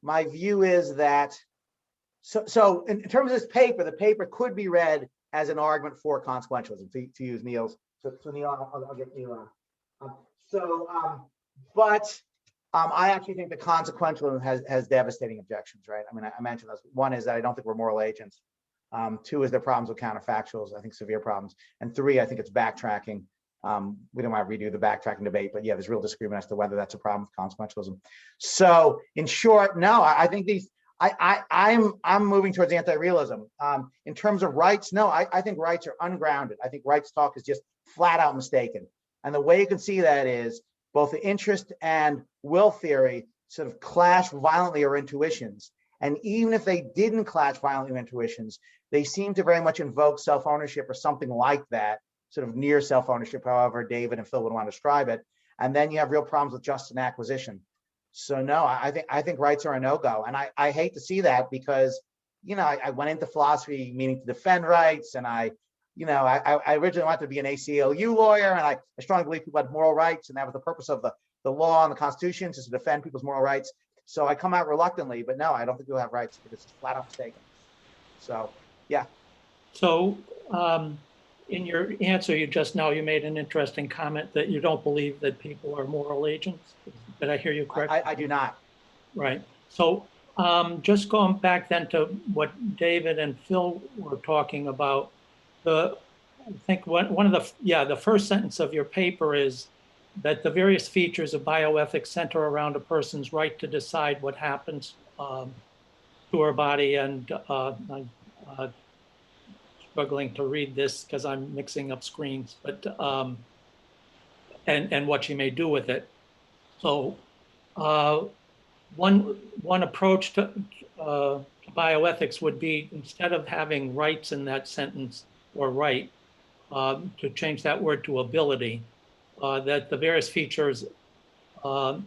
my view is that, so in terms of this paper, the paper could be read as an argument for consequentialism, to use Neil's. So Neil, I'll get you on. But I actually think the consequentialism has devastating objections, right? I mean, I mentioned those. One is that I don't think we're moral agents. Two is there are problems with counterfactuals, I think severe problems. And three, I think it's backtracking. We don't want to redo the backtracking debate, but yeah, there's real disagreement as to whether that's a problem with consequentialism. So in short, no, I think these, I'm moving towards anti-realism. In terms of rights, no, I think rights are ungrounded. I think rights talk is just flat out mistaken. And the way you can see that is both the interest and will theory sort of clash violently or intuitions. And even if they didn't clash violently with intuitions, they seem to very much invoke self-ownership or something like that, sort of near self-ownership, however David and Phil would want to describe it. And then you have real problems with just and acquisition. So no, I think rights are a no-go. And I hate to see that because, I went into philosophy meaning to defend rights. And I originally wanted to be an ACLU lawyer, and I strongly believe people had moral rights, and that was the purpose of the law and the Constitution, is to defend people's moral rights. So I come out reluctantly, but no, I don't think we'll have rights, because it's flat out mistaken. So, yeah. So in your answer, you made an interesting comment that you don't believe that people are moral agents. Did I hear you correctly? I do not. Right. So just going back then to what David and Phil were talking about, I think one of the first sentence of your paper is that the various features of bioethics center around a person's right to decide what happens to her body. And I'm struggling to read this because I'm mixing up screens, but and what she may do with it. So one approach to bioethics would be, instead of having rights in that sentence or right, to change that word to ability, that the various features of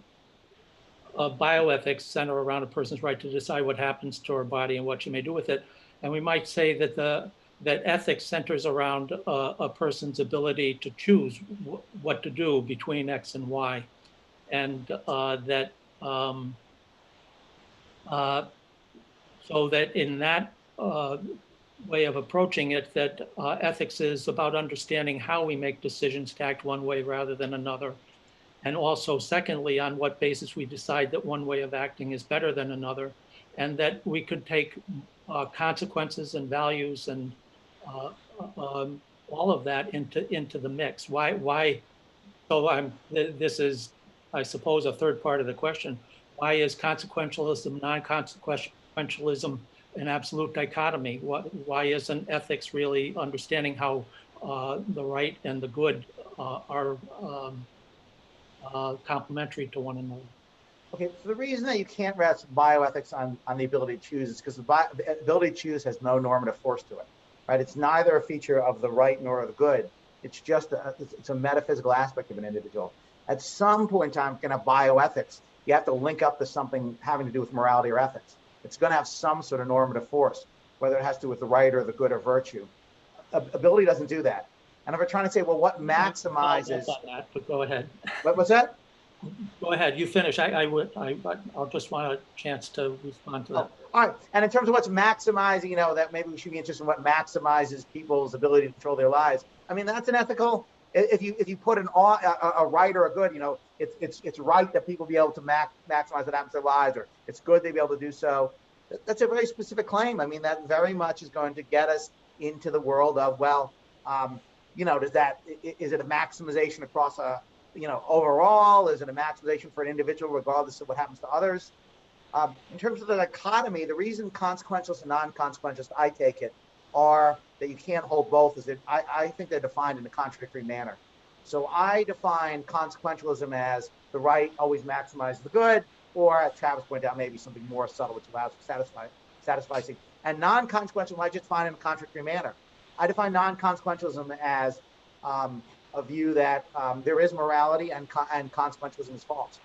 bioethics center around a person's right to decide what happens to her body and what she may do with it. And we might say that that ethics centers around a person's ability to choose what to do between X and Y. And that so that in that way of approaching it, that ethics is about understanding how we make decisions to act one way rather than another. And also, secondly, on what basis we decide that one way of acting is better than another, and that we could take consequences and values and all of that into the mix. Why? So this is, I suppose, a third part of the question. Why is consequentialism, non-consequentialism an absolute dichotomy? Why isn't ethics really understanding how the right and the good are complementary to one another? Okay, so the reason that you can't rest bioethics on the ability to choose is because the ability to choose has no normative force to it, right? It's neither a feature of the right nor of the good. It's just it's a metaphysical aspect of an individual. At some point in time, kind of bioethics, you have to link up to something having to do with morality or ethics. It's going to have some sort of normative force, whether it has to do with the right or the good or virtue. Ability doesn't do that. And if we're trying to say, well, what maximizes? That, but go ahead. What's that? Go ahead. You finish. I'll just want a chance to respond to that. All right. And in terms of what's maximizing, that maybe we should be interested in what maximizes people's ability to control their lives. I mean, that's an ethical. If you put a right or a good, it's right that people be able to maximize what happens to their lives, or it's good they be able to do so. That's a very specific claim. I mean, that very much is going to get us into the world of, well, is it a maximization across overall? Is it a maximization for an individual regardless of what happens to others? In terms of the dichotomy, the reason consequentialist and non-consequentialist, I take it, are that you can't hold both is that I think they're defined in a contradictory manner. So I define consequentialism as the right always maximizes the good, or as Travis pointed out, maybe something more subtle which allows to satisfy. And non-consequentialism, I just define in a contradictory manner. I define non-consequentialism as a view that there is morality and consequentialism is false.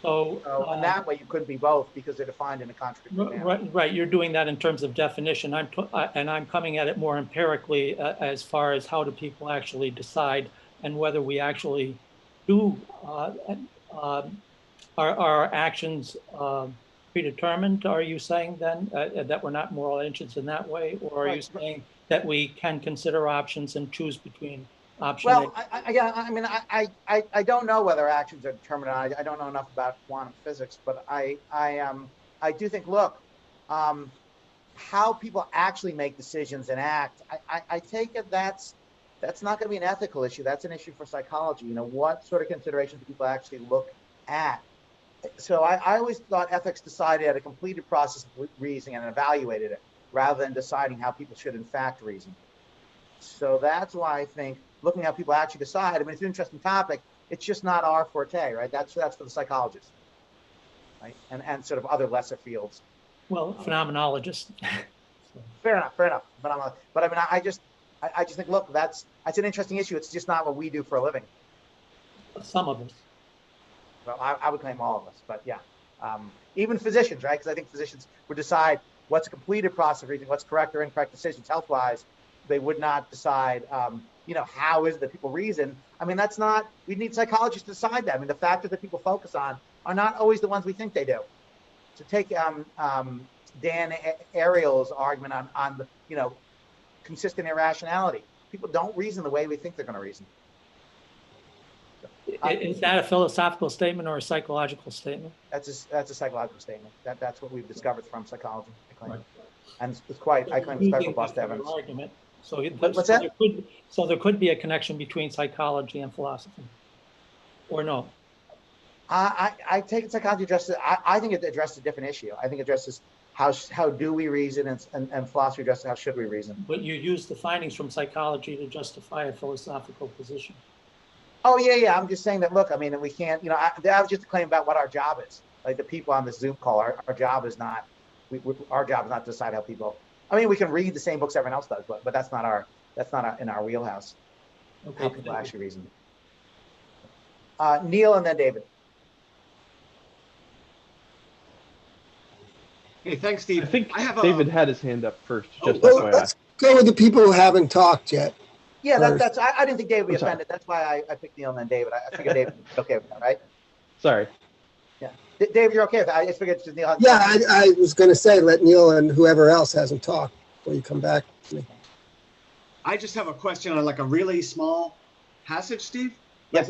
So in that way, you couldn't be both because they're defined in a contradictory manner. Right. You're doing that in terms of definition. I'm coming at it more empirically as far as how do people actually decide and whether we actually do are our actions predetermined. Are you saying then that we're not moral agents in that way, or are you saying that we can consider options and choose between options? Well, I don't know whether actions are determined. I don't know enough about quantum physics, but I do think, look, how people actually make decisions and act, I take it that's not going to be an ethical issue. That's an issue for psychology. What sort of considerations do people actually look at? So I always thought ethics decided at a completed process of reasoning and evaluated it, rather than deciding how people should in fact reason. So that's why I think looking at how people actually decide, it's an interesting topic. It's just not our forte, right? That's for the psychologists, right? And sort of other lesser fields. Well, phenomenologists. Fair enough. But I just think, look, that's an interesting issue. It's just not what we do for a living. Some of us. Well, I would claim all of us, but yeah. Even physicians, right? Because I think physicians would decide what's a completed process of reasoning, what's correct or incorrect decisions health-wise. They would not decide, how is it that people reason? That's not, we need psychologists to decide that. The factors that people focus on are not always the ones we think they do. To take Dan Ariely's argument on the, consistent irrationality. People don't reason the way we think they're going to reason. Is that a philosophical statement or a psychological statement? That's a psychological statement. That's what we've discovered from psychology, I claim. Right. And it's quite, I claim, it's quite robust evidence. Argument. So what's that? There could be a connection between psychology and philosophy, or no? I take psychology addresses. I think it addresses a different issue. I think it addresses how do we reason, and philosophy addresses how should we reason. But you use the findings from psychology to justify a philosophical position. Oh yeah. I'm just saying that. Look, we can't. That was just a claim about what our job is. Like the people on the Zoom call, our job is not our job is not to decide how people. I mean, we can read the same books everyone else does, but that's not in our wheelhouse. How Okay, people actually reason. Neil and then David. Hey, thanks, I Steve. think I have David had his hand up first, Oh, just Well, FYI. let's go with the people who haven't talked yet. Yeah, First. I didn't think David would be I'm sorry. offended. That's why I picked Neil and then David. I figured David would be okay with that, right? Sorry. Yeah. David, you're okay with that? I just figured Neil had. Yeah, I was going to say, let Neil and whoever else hasn't talked before you come back to me. I just have a question on like a really small passage, Steve. Yes.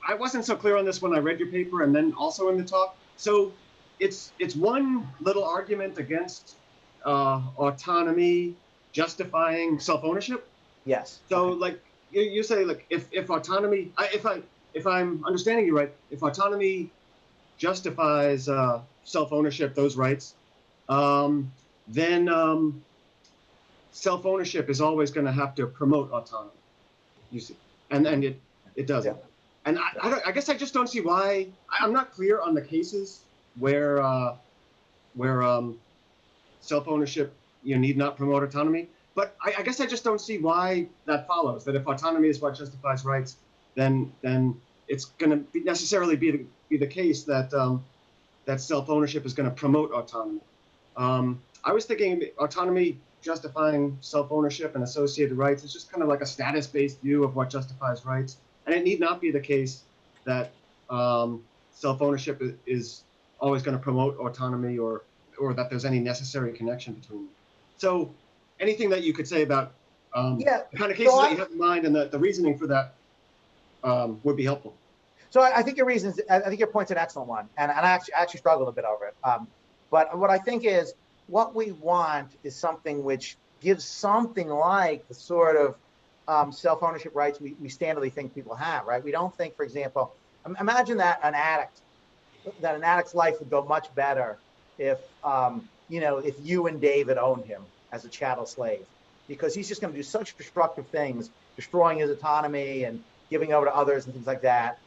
I wasn't so clear on this when I read your paper and then also in the talk. So it's one little argument against autonomy justifying self-ownership. Yes. So Okay. like you say, like if autonomy, if I'm understanding you right, if autonomy justifies self-ownership, those rights, then self-ownership is always going to have to promote autonomy. You see, and it doesn't. Yeah. And I guess I just don't see why. I'm not clear on the cases where self-ownership need not promote autonomy. But I guess I just don't see why that follows. That if autonomy is what justifies rights, then it's going to necessarily be the case that that self-ownership is going to promote autonomy. I was thinking autonomy justifying self-ownership and associated rights is just kind of like a status-based view of what justifies rights, and it need not be the case that self-ownership is always going to promote autonomy or that there's any necessary connection between them. So anything that you could say about Yeah, the kind of cases so that you have in mind and the reasoning for that would be helpful. So I think your reasons. I think your point's an excellent one, and I actually struggled a bit over it. But what I think is what we want is something which gives something like the sort of self-ownership rights we standardly think people have, right? We don't think, for example, imagine that an addict's life would go much better if if you and David owned him as a chattel slave, because he's just going to do such destructive things, destroying his autonomy and giving over to others and things like that.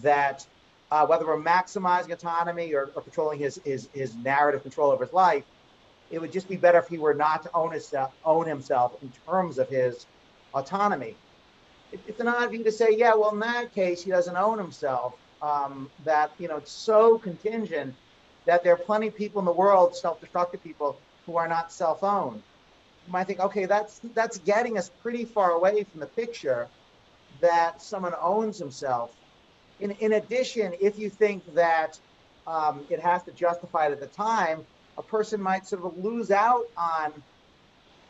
That whether we're maximizing autonomy or controlling his narrative control over his life, it would just be better if he were not to own himself in terms of his autonomy. It's an odd view to say, yeah, well, in that case, he doesn't own himself. That it's so contingent that there are plenty of people in the world, self-destructive people, who are not self-owned. You might think, okay, that's getting us pretty far away from the picture that someone owns himself. In addition, if you think that it has to justify it at the time, a person might sort of lose out on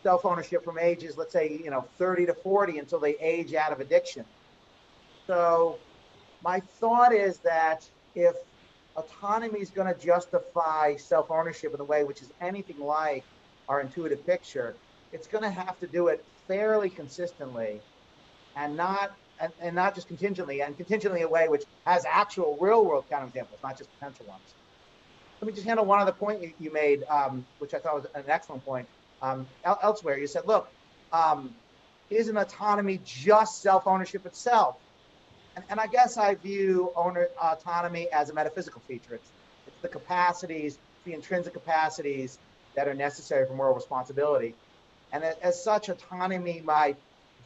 self-ownership from ages, let's say, 30 to 40 until they age out of addiction. So my thought is that if autonomy is going to justify self-ownership in a way which is anything like our intuitive picture, it's going to have to do it fairly consistently and not just contingently, and contingently in a way which has actual real-world counterexamples, not just potential ones. Let me just handle one other point you made, which I thought was an excellent point. Elsewhere, you said, look, isn't autonomy just self-ownership itself? And I guess I view autonomy as a metaphysical feature. It's the capacities, the intrinsic capacities that are necessary for moral responsibility. And as such, autonomy might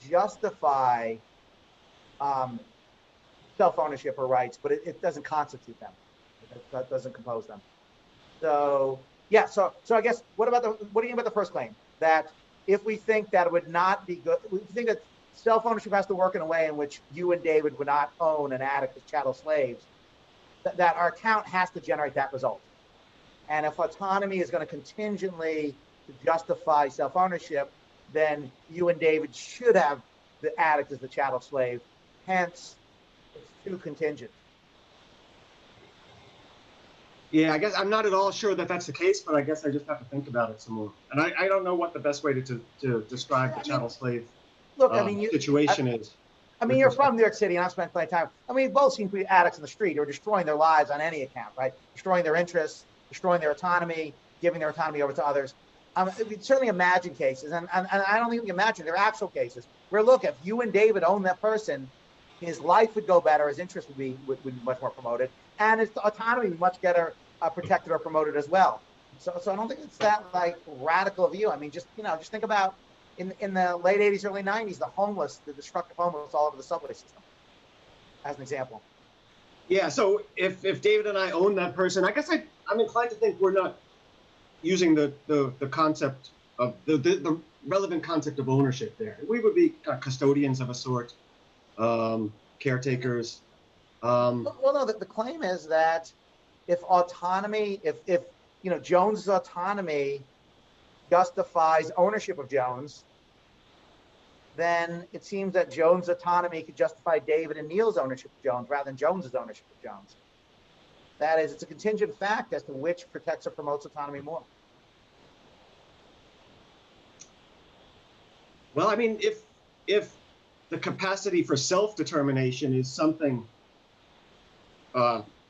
justify self-ownership or rights, but it doesn't constitute them. It doesn't compose them. So yeah, so I guess what do you mean about the first claim? That if we think that it would not be good, we think that self-ownership has to work in a way in which you and David would not own an addict as chattel slaves, that our account has to generate that result. And if autonomy is going to contingently justify self-ownership, then you and David should have the addict as the chattel slave. Hence, it's too contingent. Yeah, I guess I'm not at all sure that that's the case, but I guess I just have to think about it some more. And I don't know what the best way to describe the chattel slave situation is. I mean, you're from New York City, and I've spent plenty of time. I mean, both seem to be addicts in the street who are destroying their lives on any account, right? Destroying their interests, destroying their autonomy, giving their autonomy over to others. We certainly imagine cases, and I don't think we imagine, they're actual cases where, look, if you and David owned that person, his life would go better, his interests would be much more promoted, and his autonomy would be much better protected or promoted as well. So I don't think it's that like radical view. I mean, just think about in the late 80s, early 90s, the destructive homeless all over the subway system, as an example. Yeah, so if David and I own that person, I guess I'm inclined to think we're not using the concept of the relevant concept of ownership there. We would be custodians of a sort, caretakers. Well, no, the claim is that if autonomy, if Jones's autonomy justifies ownership of Jones, then it seems that Jones' autonomy could justify David and Neil's ownership of Jones rather than Jones's ownership of Jones. That is, it's a contingent fact as to which protects or promotes autonomy more. Well, I mean, if the capacity for self-determination is something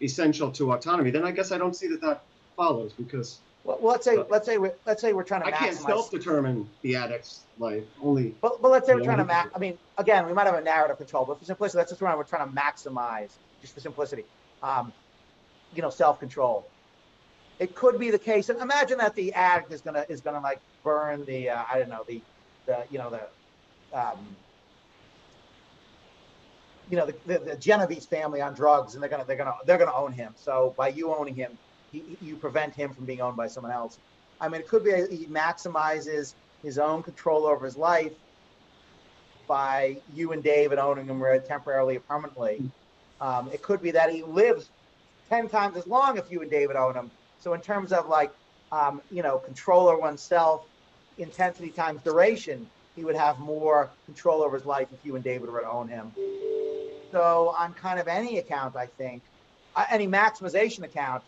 essential to autonomy, then I guess I don't see that follows, because well, let's say we're trying to maximize. I can't self-determine the addict's life, only. But let's say we're trying to I mean, again, we might have a narrative control, but for simplicity, that's just why we're trying to maximize, just for simplicity, self-control. It could be the case, and imagine that the addict is gonna like burn the the Genovese family on drugs, and they're gonna own him. So by you owning him, you prevent him from being owned by someone else. I mean, it could be he maximizes his own control over his life by you and David owning him temporarily or permanently. It could be that he lives 10 times as long if you and David own him. So in terms of like, control over oneself, intensity times duration, he would have more control over his life if you and David were to own him. So on kind of any account, I think, any maximization account,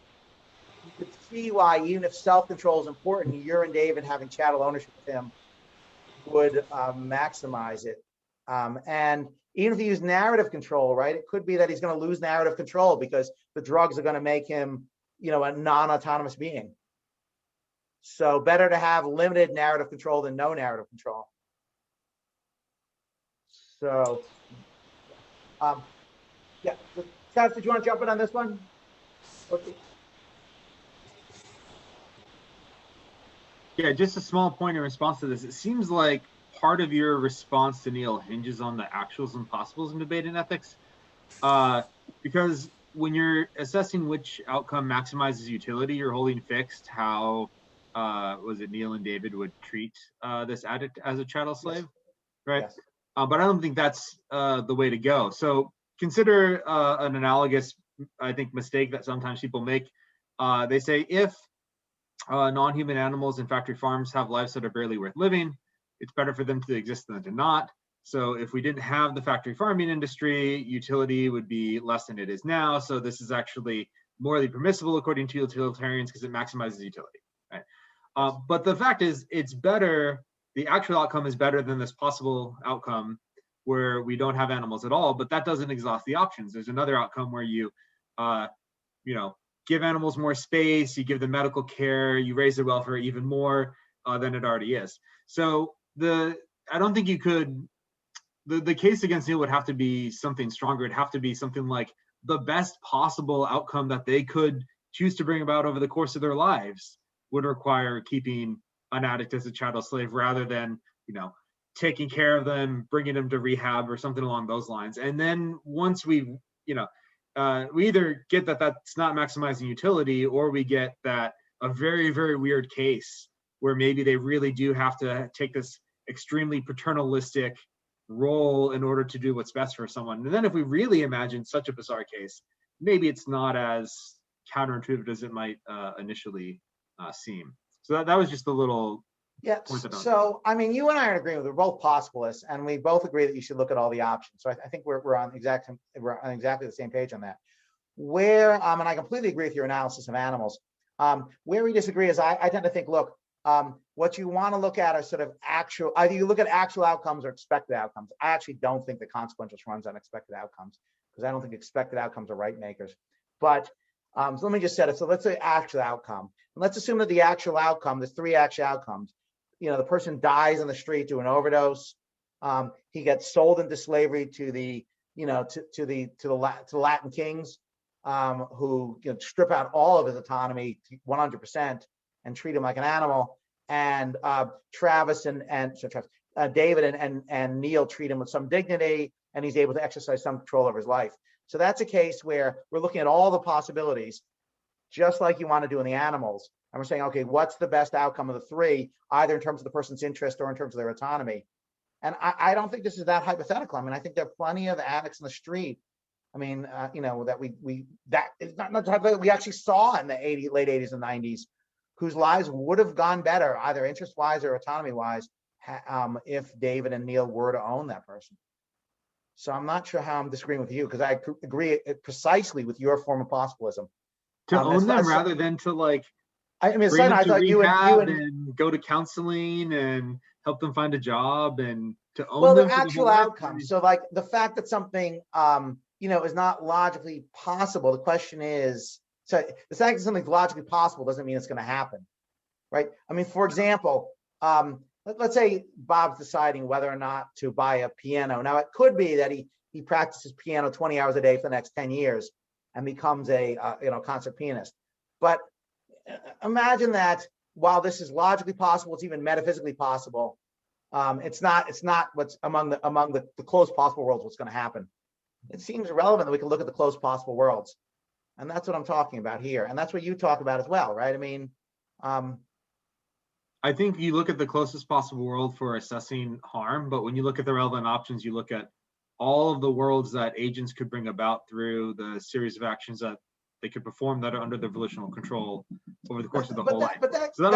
you could see why, even if self-control is important, you're and David having chattel ownership with him would maximize it. And even if you use narrative control, right, it could be that he's going to lose narrative control because the drugs are going to make him, a non-autonomous being. So better to have limited narrative control than no narrative control. So, yeah, Chaz, did you want to jump in on this one? Okay. Yeah, just a small point in response to this. It seems like part of your response to Neil hinges on the actuals and possibles in debate and ethics. Because when you're assessing which outcome maximizes utility, you're holding fixed how, Neil and David would treat this addict as a chattel slave, yes. Right? Yes. But I don't think that's the way to go. So consider an analogous, I think, mistake that sometimes people make. They say if non-human animals in factory farms have lives that are barely worth living, it's better for them to exist than to not. So if we didn't have the factory farming industry, utility would be less than it is now. So this is actually morally permissible according to utilitarians because it maximizes utility. Right? But the fact is, it's better. The actual outcome is better than this possible outcome where we don't have animals at all. But that doesn't exhaust the options. There's another outcome where you, give animals more space, you give them medical care, you raise their welfare even more than it already is. So I don't think you could. The case against Neil would have to be something stronger. It'd have to be something like the best possible outcome that they could choose to bring about over the course of their lives would require keeping an addict as a chattel slave rather than, taking care of them, bringing them to rehab or something along those lines. And then once we either get that that's not maximizing utility, or we get that a very, very weird case where maybe they really do have to take this extremely paternalistic role in order to do what's best for someone. And then if we really imagine such a bizarre case, maybe it's not as counterintuitive as it might initially seem. So that was just a little. Yeah. So, I mean, you and I are in agreement. We're both possibilists, and we both agree that you should look at all the options. So I think we're on exactly the same page on that. Where, and I completely agree with your analysis of animals. Where we disagree is I tend to think, look, what you want to look at are sort of either you look at actual outcomes or expected outcomes. I actually don't think the consequential runs on expected outcomes because I don't think expected outcomes are right makers. But so let me just set it. So let's say actual outcome. And let's assume that the actual outcome, there's three actual outcomes. The person dies on the street to an overdose. He gets sold into slavery to the Latin kings who strip out all of his autonomy 100%. and treat him like an animal, and Travis and David and Neil treat him with some dignity, and he's able to exercise some control over his life. So that's a case where we're looking at all the possibilities, just like you want to do in the animals. And we're saying, okay, what's the best outcome of the three, either in terms of the person's interest or in terms of their autonomy? And I don't think this is that hypothetical. I mean, I think there are plenty of addicts in the street. I mean, you know, that that is not the type that we actually saw in the late 80s and 90s, whose lives would have gone better, either interest-wise or autonomy-wise, if David and Neil were to own that person. So I'm not sure how I'm disagreeing with you, because I agree precisely with your form of possibilism. To own them rather than to like I mean, bring them I to thought rehab and go to counseling and help them find a job and to own them. Well, the actual outcome. So like the fact that something, you know, is not logically possible. The question is, so the fact that something's logically possible doesn't mean it's going to happen, right? I mean, for example, let's say Bob's deciding whether or not to buy a piano. Now, it could be that he practices piano 20 hours a day for the next 10 years and becomes a you know, concert pianist. But imagine that while this is logically possible, it's even metaphysically possible. It's not what's among the close possible worlds what's going to happen. It seems relevant that we can look at the close possible worlds, and that's what I'm talking about here, and that's what you talk about as well, right? I mean, I think you look at the closest possible world for assessing harm, but when you look at the relevant options, you look at all of the worlds that agents could bring about through the series of actions that they could perform that are under their volitional control over the course of the whole life. So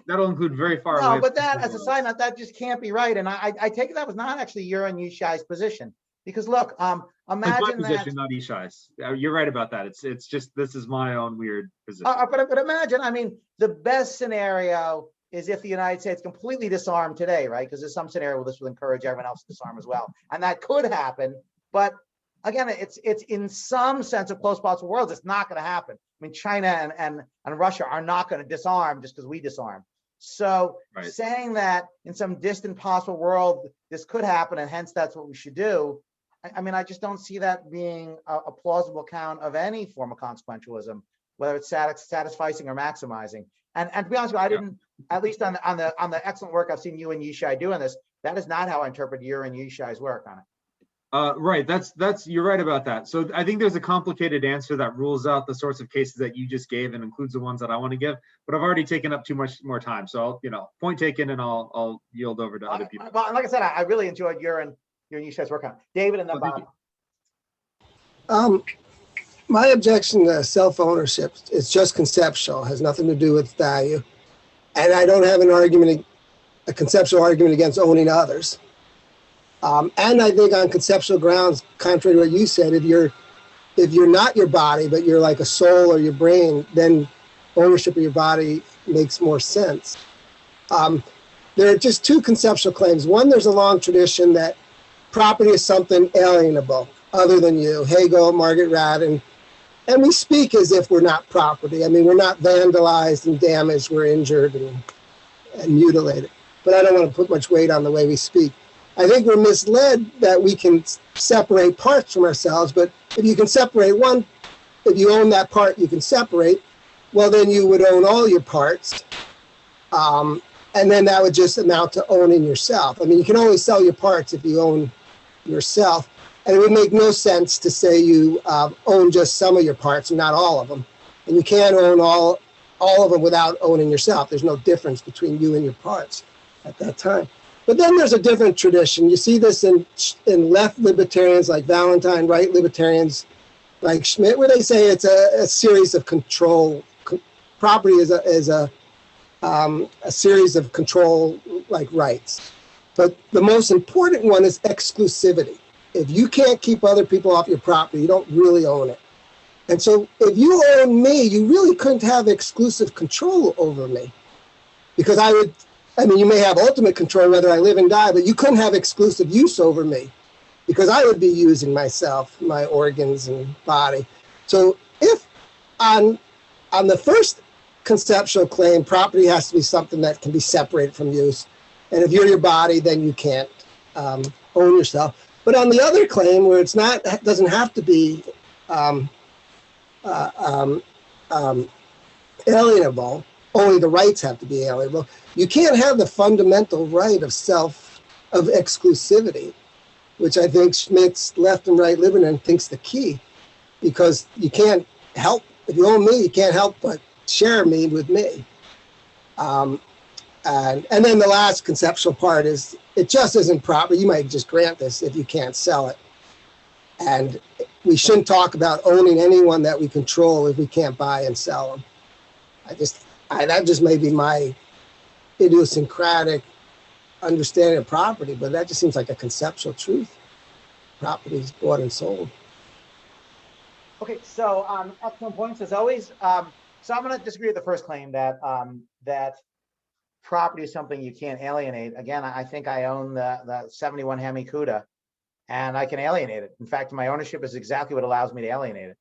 that'll include very far away. No, but that, as a side note, that just can't be right. And I take it that was not actually your and Yishai's position, because look, imagine my position, not Yishai's. You're right about that. It's just, this is my own weird position. But imagine, I mean, the best scenario is if the United States completely disarmed today, right? Because there's some scenario where this will encourage everyone else to disarm as well, and that could happen. But again, it's in some sense of close possible worlds, it's not going to happen. I mean, China and Russia are not going to disarm just because we disarm. So saying that in some distant possible world this could happen, and hence that's what we should do, I mean, I just don't see that being a plausible account of any form of consequentialism, whether it's satisficing or maximizing. And to be honest with you, I didn't, at least on the excellent work I've seen you and Yishai doing this, that is not how I interpret your and Yishai's work on it. Right, you're right about that. So I think there's a complicated answer that rules out the sorts of cases that you just gave and includes the ones that I want to give, but I've already taken up too much more time. So I'll, you know, point taken, and I'll yield over to other people. Well, like I said, I really enjoyed your and Yishai's work on it. David and then Bob. My objection to self-ownership is just conceptual, has nothing to do with value. And I don't have a conceptual argument against owning others. And I think on conceptual grounds, contrary to what you said, if you're not your body, but you're like a soul or your brain, then ownership of your body makes more sense. There are just two conceptual claims. One, there's a long tradition that property is something alienable other than you, Hegel, Margaret Radin. And we speak as if we're not property. I mean, we're not vandalized and damaged, we're injured and mutilated. But I don't want to put much weight on the way we speak. I think we're misled that we can separate parts from ourselves, but if you can separate one, if you own that part you can separate, well, then you would own all your parts. And then that would just amount to owning yourself. I mean, you can only sell your parts if you own yourself. And it would make no sense to say you own just some of your parts and not all of them. And you can't own all of them without owning yourself. There's no difference between you and your parts at that time. But then there's a different tradition. You see this in left libertarians like Valentine, right libertarians like Schmidt, where they say it's a series of control. Property is a series of control like rights. But the most important one is exclusivity. If you can't keep other people off your property, you don't really own it. And so if you own me, you really couldn't have exclusive control over me. Because you may have ultimate control whether I live and die, but you couldn't have exclusive use over me because I would be using myself, my organs and body. So if on the first conceptual claim, property has to be something that can be separated from use. And if you're your body, then you can't own yourself. But on the other claim, where it's not, doesn't have to be alienable, only the rights have to be alienable. You can't have the fundamental right of exclusivity, which I think Schmidt's left and right libertarian thinks the key, because you can't help, if you own me, you can't help but share me with me. And then the last conceptual part is it just isn't proper. You might just grant this if you can't sell it. And we shouldn't talk about owning anyone that we control if we can't buy and sell them. That just may be my idiosyncratic understanding of property, but that just seems like a conceptual truth. Property is bought and sold. Okay, so excellent points as always. So I'm going to disagree with the first claim that that property is something you can't alienate. Again, I think I own the 71 Hemi Cuda, and I can alienate it. In fact, my ownership is exactly what allows me to alienate it.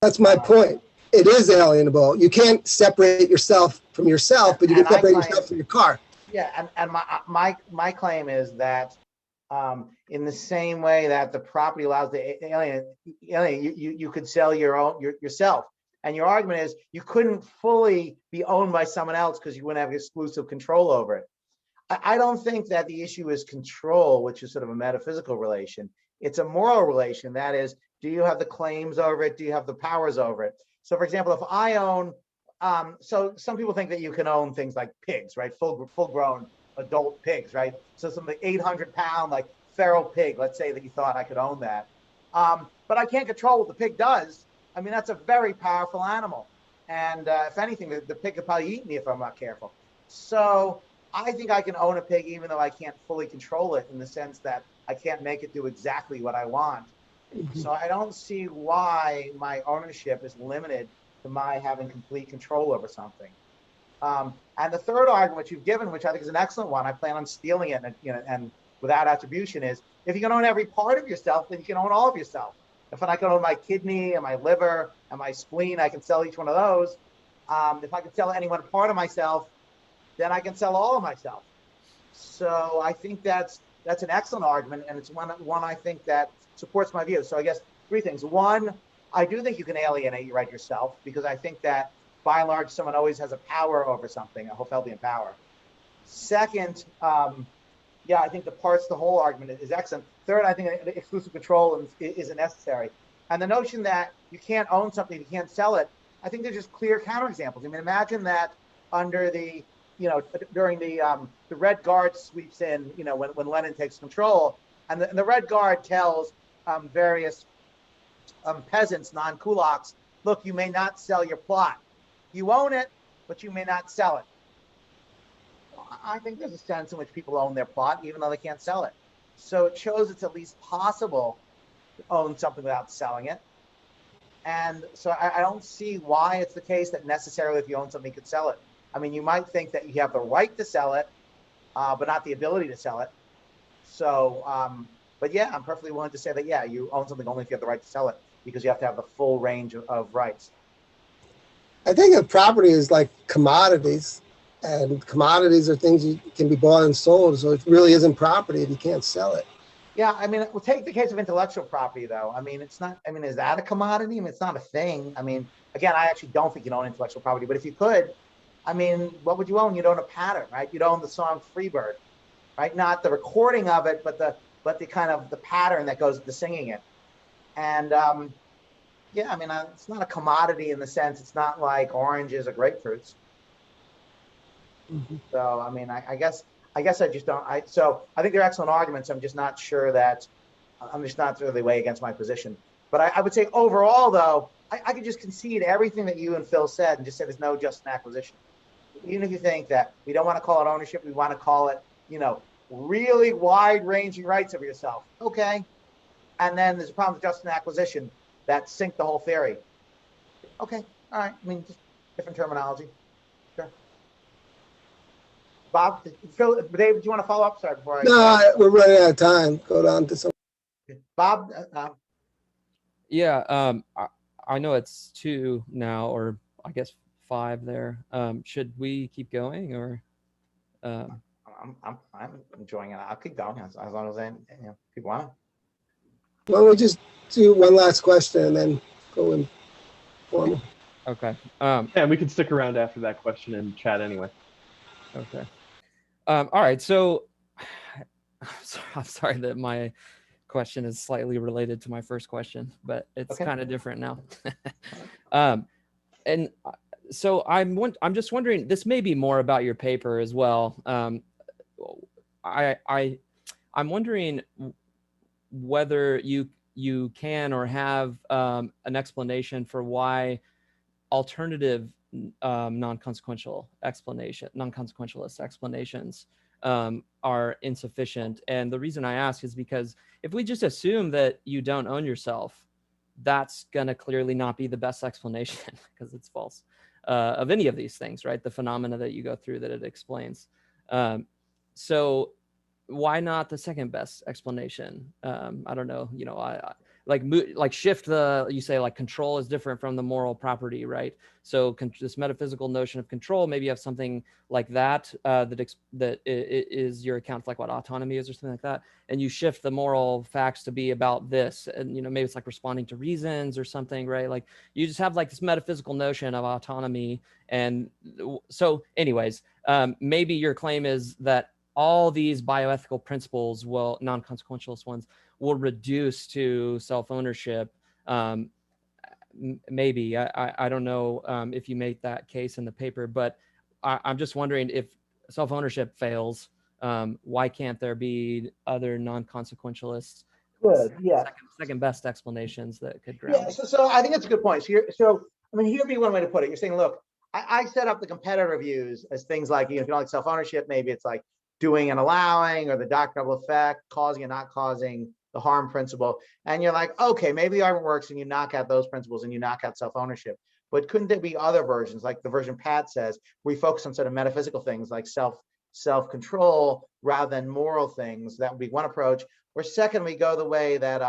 That's my point. It is alienable. You can't separate yourself from yourself, but you can separate yourself from your car. Yeah, and my claim is that in the same way that the property allows the alien, you could sell yourself. And your argument is you couldn't fully be owned by someone else because you wouldn't have exclusive control over it. I don't think that the issue is control, which is sort of a metaphysical relation. It's a moral relation. That is, do you have the claims over it? Do you have the powers over it? So, for example, if I own, so some people think that you can own things like pigs, right? Full-grown adult pigs, right? So something 800-pound, like feral pig, let's say that you thought I could own that. But I can't control what the pig does. I mean, that's a very powerful animal. And if anything, the pig could probably eat me if I'm not careful. So I think I can own a pig even though I can't fully control it, in the sense that I can't make it do exactly what I want. So I don't see why my ownership is limited to my having complete control over something. And the third argument you've given, which I think is an excellent one, I plan on stealing it, and without attribution, is if you can own every part of yourself, then you can own all of yourself. If I can own my kidney and my liver and my spleen, I can sell each one of those. If I can sell any one part of myself, then I can sell all of myself. So I think that's an excellent argument, and it's one I think that supports my view. So I guess three things. One, I do think you can alienate your right yourself, because I think that by and large, someone always has a power over something, a Hofeldian power. Second, yeah, I think the whole argument is excellent. Third, I think exclusive control isn't necessary. And the notion that you can't own something, you can't sell it, I think there's just clear counterexamples. I mean, imagine that under the, during the Red Guard sweeps in, when Lenin takes control, and the Red Guard tells various peasants, non-kulaks, look, you may not sell your plot. You own it, but you may not sell it. I think there's a sense in which people own their plot, even though they can't sell it. So it shows it's at least possible to own something without selling it. And so I don't see why it's the case that necessarily if you own something, you could sell it. I mean, you might think that you have the right to sell it, but not the ability to sell it. So, but yeah, I'm perfectly willing to say that, yeah, you own something only if you have the right to sell it, because you have to have the full range of rights. I think of property as like commodities, and commodities are things you can be bought and sold. So it really isn't property if you can't sell it. Yeah, I mean, we'll take the case of intellectual property, though. I mean, it's not, I mean, is that a commodity? I mean, it's not a thing. I mean, again, I actually don't think you own intellectual property, but if you could, I mean, what would you own? You'd own a pattern, right? You'd own the song Freebird, right? Not the recording of it, but the kind of the pattern that goes with the singing it. And yeah, I mean, it's not a commodity in the sense, it's not like oranges or grapefruits. Mm-hmm. So, I mean, I guess I just don't, so I think they're excellent arguments. I'm just not sure that, I'm just not really way against my position. But I would say overall, though, I could just concede everything that you and Phil said and just say there's no just an acquisition. Even if you think that we don't want to call it ownership, we want to call it, really wide-ranging rights over yourself. Okay. And then there's a problem with just an acquisition that sink the whole theory. Okay. All right. I mean, just different terminology. Sure. Bob, Phil, Dave, do you want to follow up? Sorry, before I. No, we're running out of time. Go on to some. Bob. Yeah, I know it's 2 now, or I guess 5 there. Should we keep going, or? I'm enjoying it. I'll keep going as long as people want. Well, we just do one last question and then go in formal. Okay. And we can stick around after that question and chat anyway. Okay. All right. So I'm sorry that my question is slightly related to my first question, but it's Okay. kind of different now. And so I'm just wondering, this may be more about your paper as well. I'm wondering whether you can or have an explanation for why alternative non-consequentialist explanations are insufficient. And the reason I ask is because if we just assume that you don't own yourself, that's going to clearly not be the best explanation because it's false of any of these things, right? The phenomena that you go through that it explains. So why not the second best explanation? I don't know, like shift you say like control is different from the moral property, right? So this metaphysical notion of control, maybe you have something like that, that is your account for like what autonomy is or something like that. And you shift the moral facts to be about this. And, maybe it's like responding to reasons or something, right? Like you just have like this metaphysical notion of autonomy. And so anyways, maybe your claim is that all these bioethical principles non-consequentialist ones will reduce to self-ownership. Maybe, I don't know if you make that case in the paper, but I'm just wondering if self-ownership fails, why can't there be other non-consequentialist second best explanations that could ground? Yeah, so I think that's a good point. So here'd be one way to put it. You're saying, look, I set up the competitor reviews as things like, if you don't like self-ownership, maybe it's like doing and allowing, or the doctrinal effect, causing and not causing, the harm principle. And you're like, okay, maybe the argument works, and you knock out those principles and you knock out self-ownership. But couldn't there be other versions, like the version Pat says, where we focus on sort of metaphysical things like self-control rather than moral things? That would be one approach. Or second, we go the way that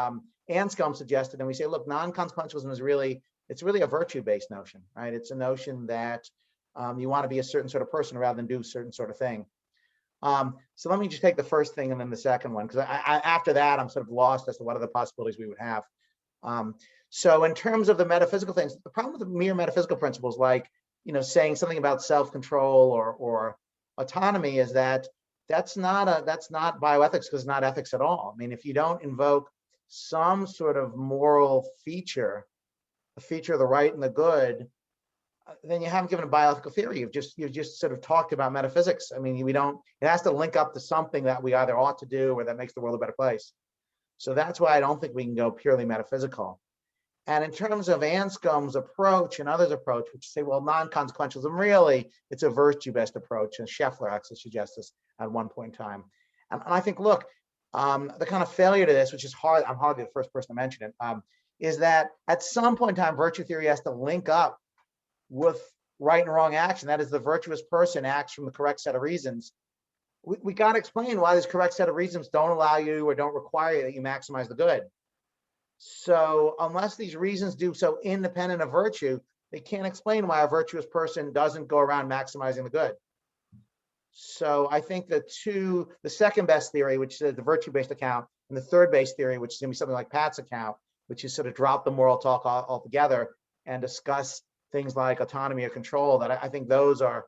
Anscombe suggested, and we say, look, non-consequentialism is really a virtue-based notion, right? It's a notion that you want to be a certain sort of person rather than do a certain sort of thing. So let me just take the first thing and then the second one, because after that, I'm sort of lost as to what other possibilities we would have. So in terms of the metaphysical things, the problem with the mere metaphysical principles, like, saying something about self-control or autonomy, is that that's not bioethics, because it's not ethics at all. If you don't invoke some sort of moral feature, a feature of the right and the good, then you haven't given a bioethical theory. You've just sort of talked about metaphysics. It has to link up to something that we either ought to do or that makes the world a better place. So that's why I don't think we can go purely metaphysical. And in terms of Anscombe's approach and others' approach, which say, well, non-consequentialism, really, it's a virtue-based approach. And Scheffler actually suggests this at one point in time. And I think, look, the kind of failure to this, which is hard, I'm hardly the first person to mention it, is that at some point in time, virtue theory has to link up with right and wrong action. That is, the virtuous person acts from the correct set of reasons. We got to explain why this correct set of reasons don't allow you or don't require that you maximize the good. So unless these reasons do so independent of virtue, they can't explain why a virtuous person doesn't go around maximizing the good. So I think the second best theory, which is the virtue-based account, and the third best theory, which is going to be something like Pat's account, which is sort of drop the moral talk altogether and discuss things like autonomy or control, that I think those are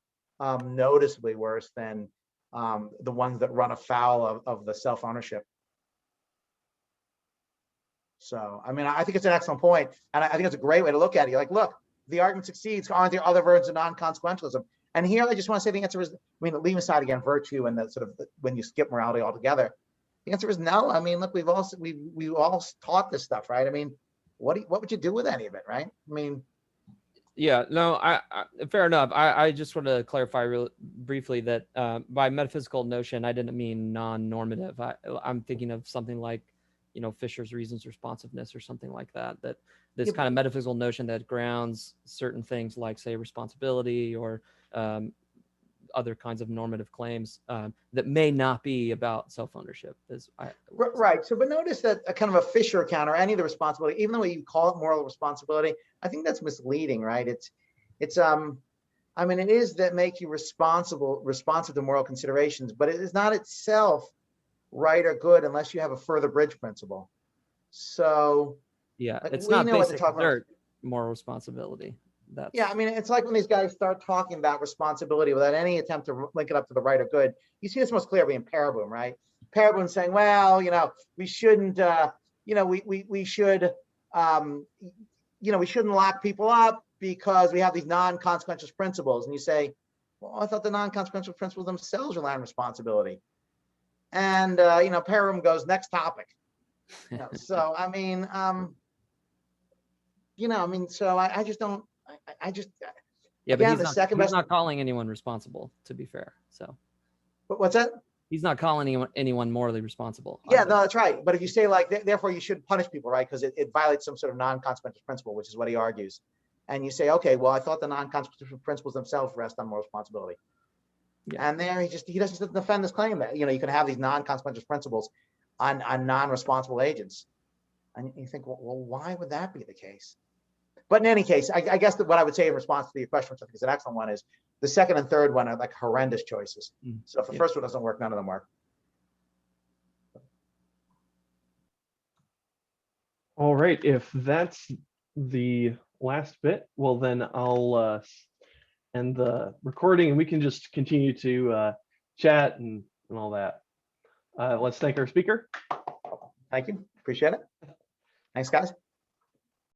noticeably worse than the ones that run afoul of the self-ownership. So, I think it's an excellent point, and I think it's a great way to look at it. You're like, look, the argument succeeds. Aren't there other versions of non-consequentialism? And here I just want to say the answer is, leave aside again virtue and the sort of when you skip morality altogether, the answer is no. Look, we've all taught this stuff, right? What would you do with any of it, right? Yeah, no, I fair enough. I just want to clarify real briefly that by metaphysical notion, I didn't mean non-normative. I'm thinking of something like, Fisher's reasons responsiveness or something like that. That this kind of metaphysical notion that grounds certain things like, say, responsibility or other kinds of normative claims that may not be about self-ownership. Right. So, but notice that a kind of a Fisher account or any of the responsibility, even though you call it moral responsibility, I think that's misleading, right? It is that make you responsive to moral considerations, but it is not itself right or good unless you have a further bridge principle. So yeah, it's not basic dirt moral responsibility. That's Yeah, I mean, it's like when these guys start talking about responsibility without any attempt to link it up to the right or good. You see this most clearly in Paraboom, right? Paraboom saying, well, we shouldn't, we should, we shouldn't lock people up because we have these non-consequential principles. And you say, well, I thought the non-consequential principles themselves rely on responsibility. And, Paraboom goes, next topic. So, I mean, so I just don't, I just, yeah, again, but the second best. he's not calling anyone responsible, to be fair. So What's that? he's not calling anyone morally responsible. Yeah, either. no, that's right. But if you say like, therefore you should punish people, right? Because it violates some sort of non-consequential principle, which is what he argues. And you say, okay, well, I thought the non-consequential principles themselves rest on moral responsibility. Yeah. And there he doesn't defend this claim that, you can have these non-consequential principles on non-responsible agents. And you think, well, why would that be the case? But in any case, I guess that what I would say in response to your question, which I think is an excellent one, is the second and third one are like horrendous choices. So if the first one doesn't work, none of them work. All right, if that's the last bit, well, then I'll end the recording and we can just continue to chat and all that. Let's thank our speaker. Thank you. Appreciate it. Thanks, guys.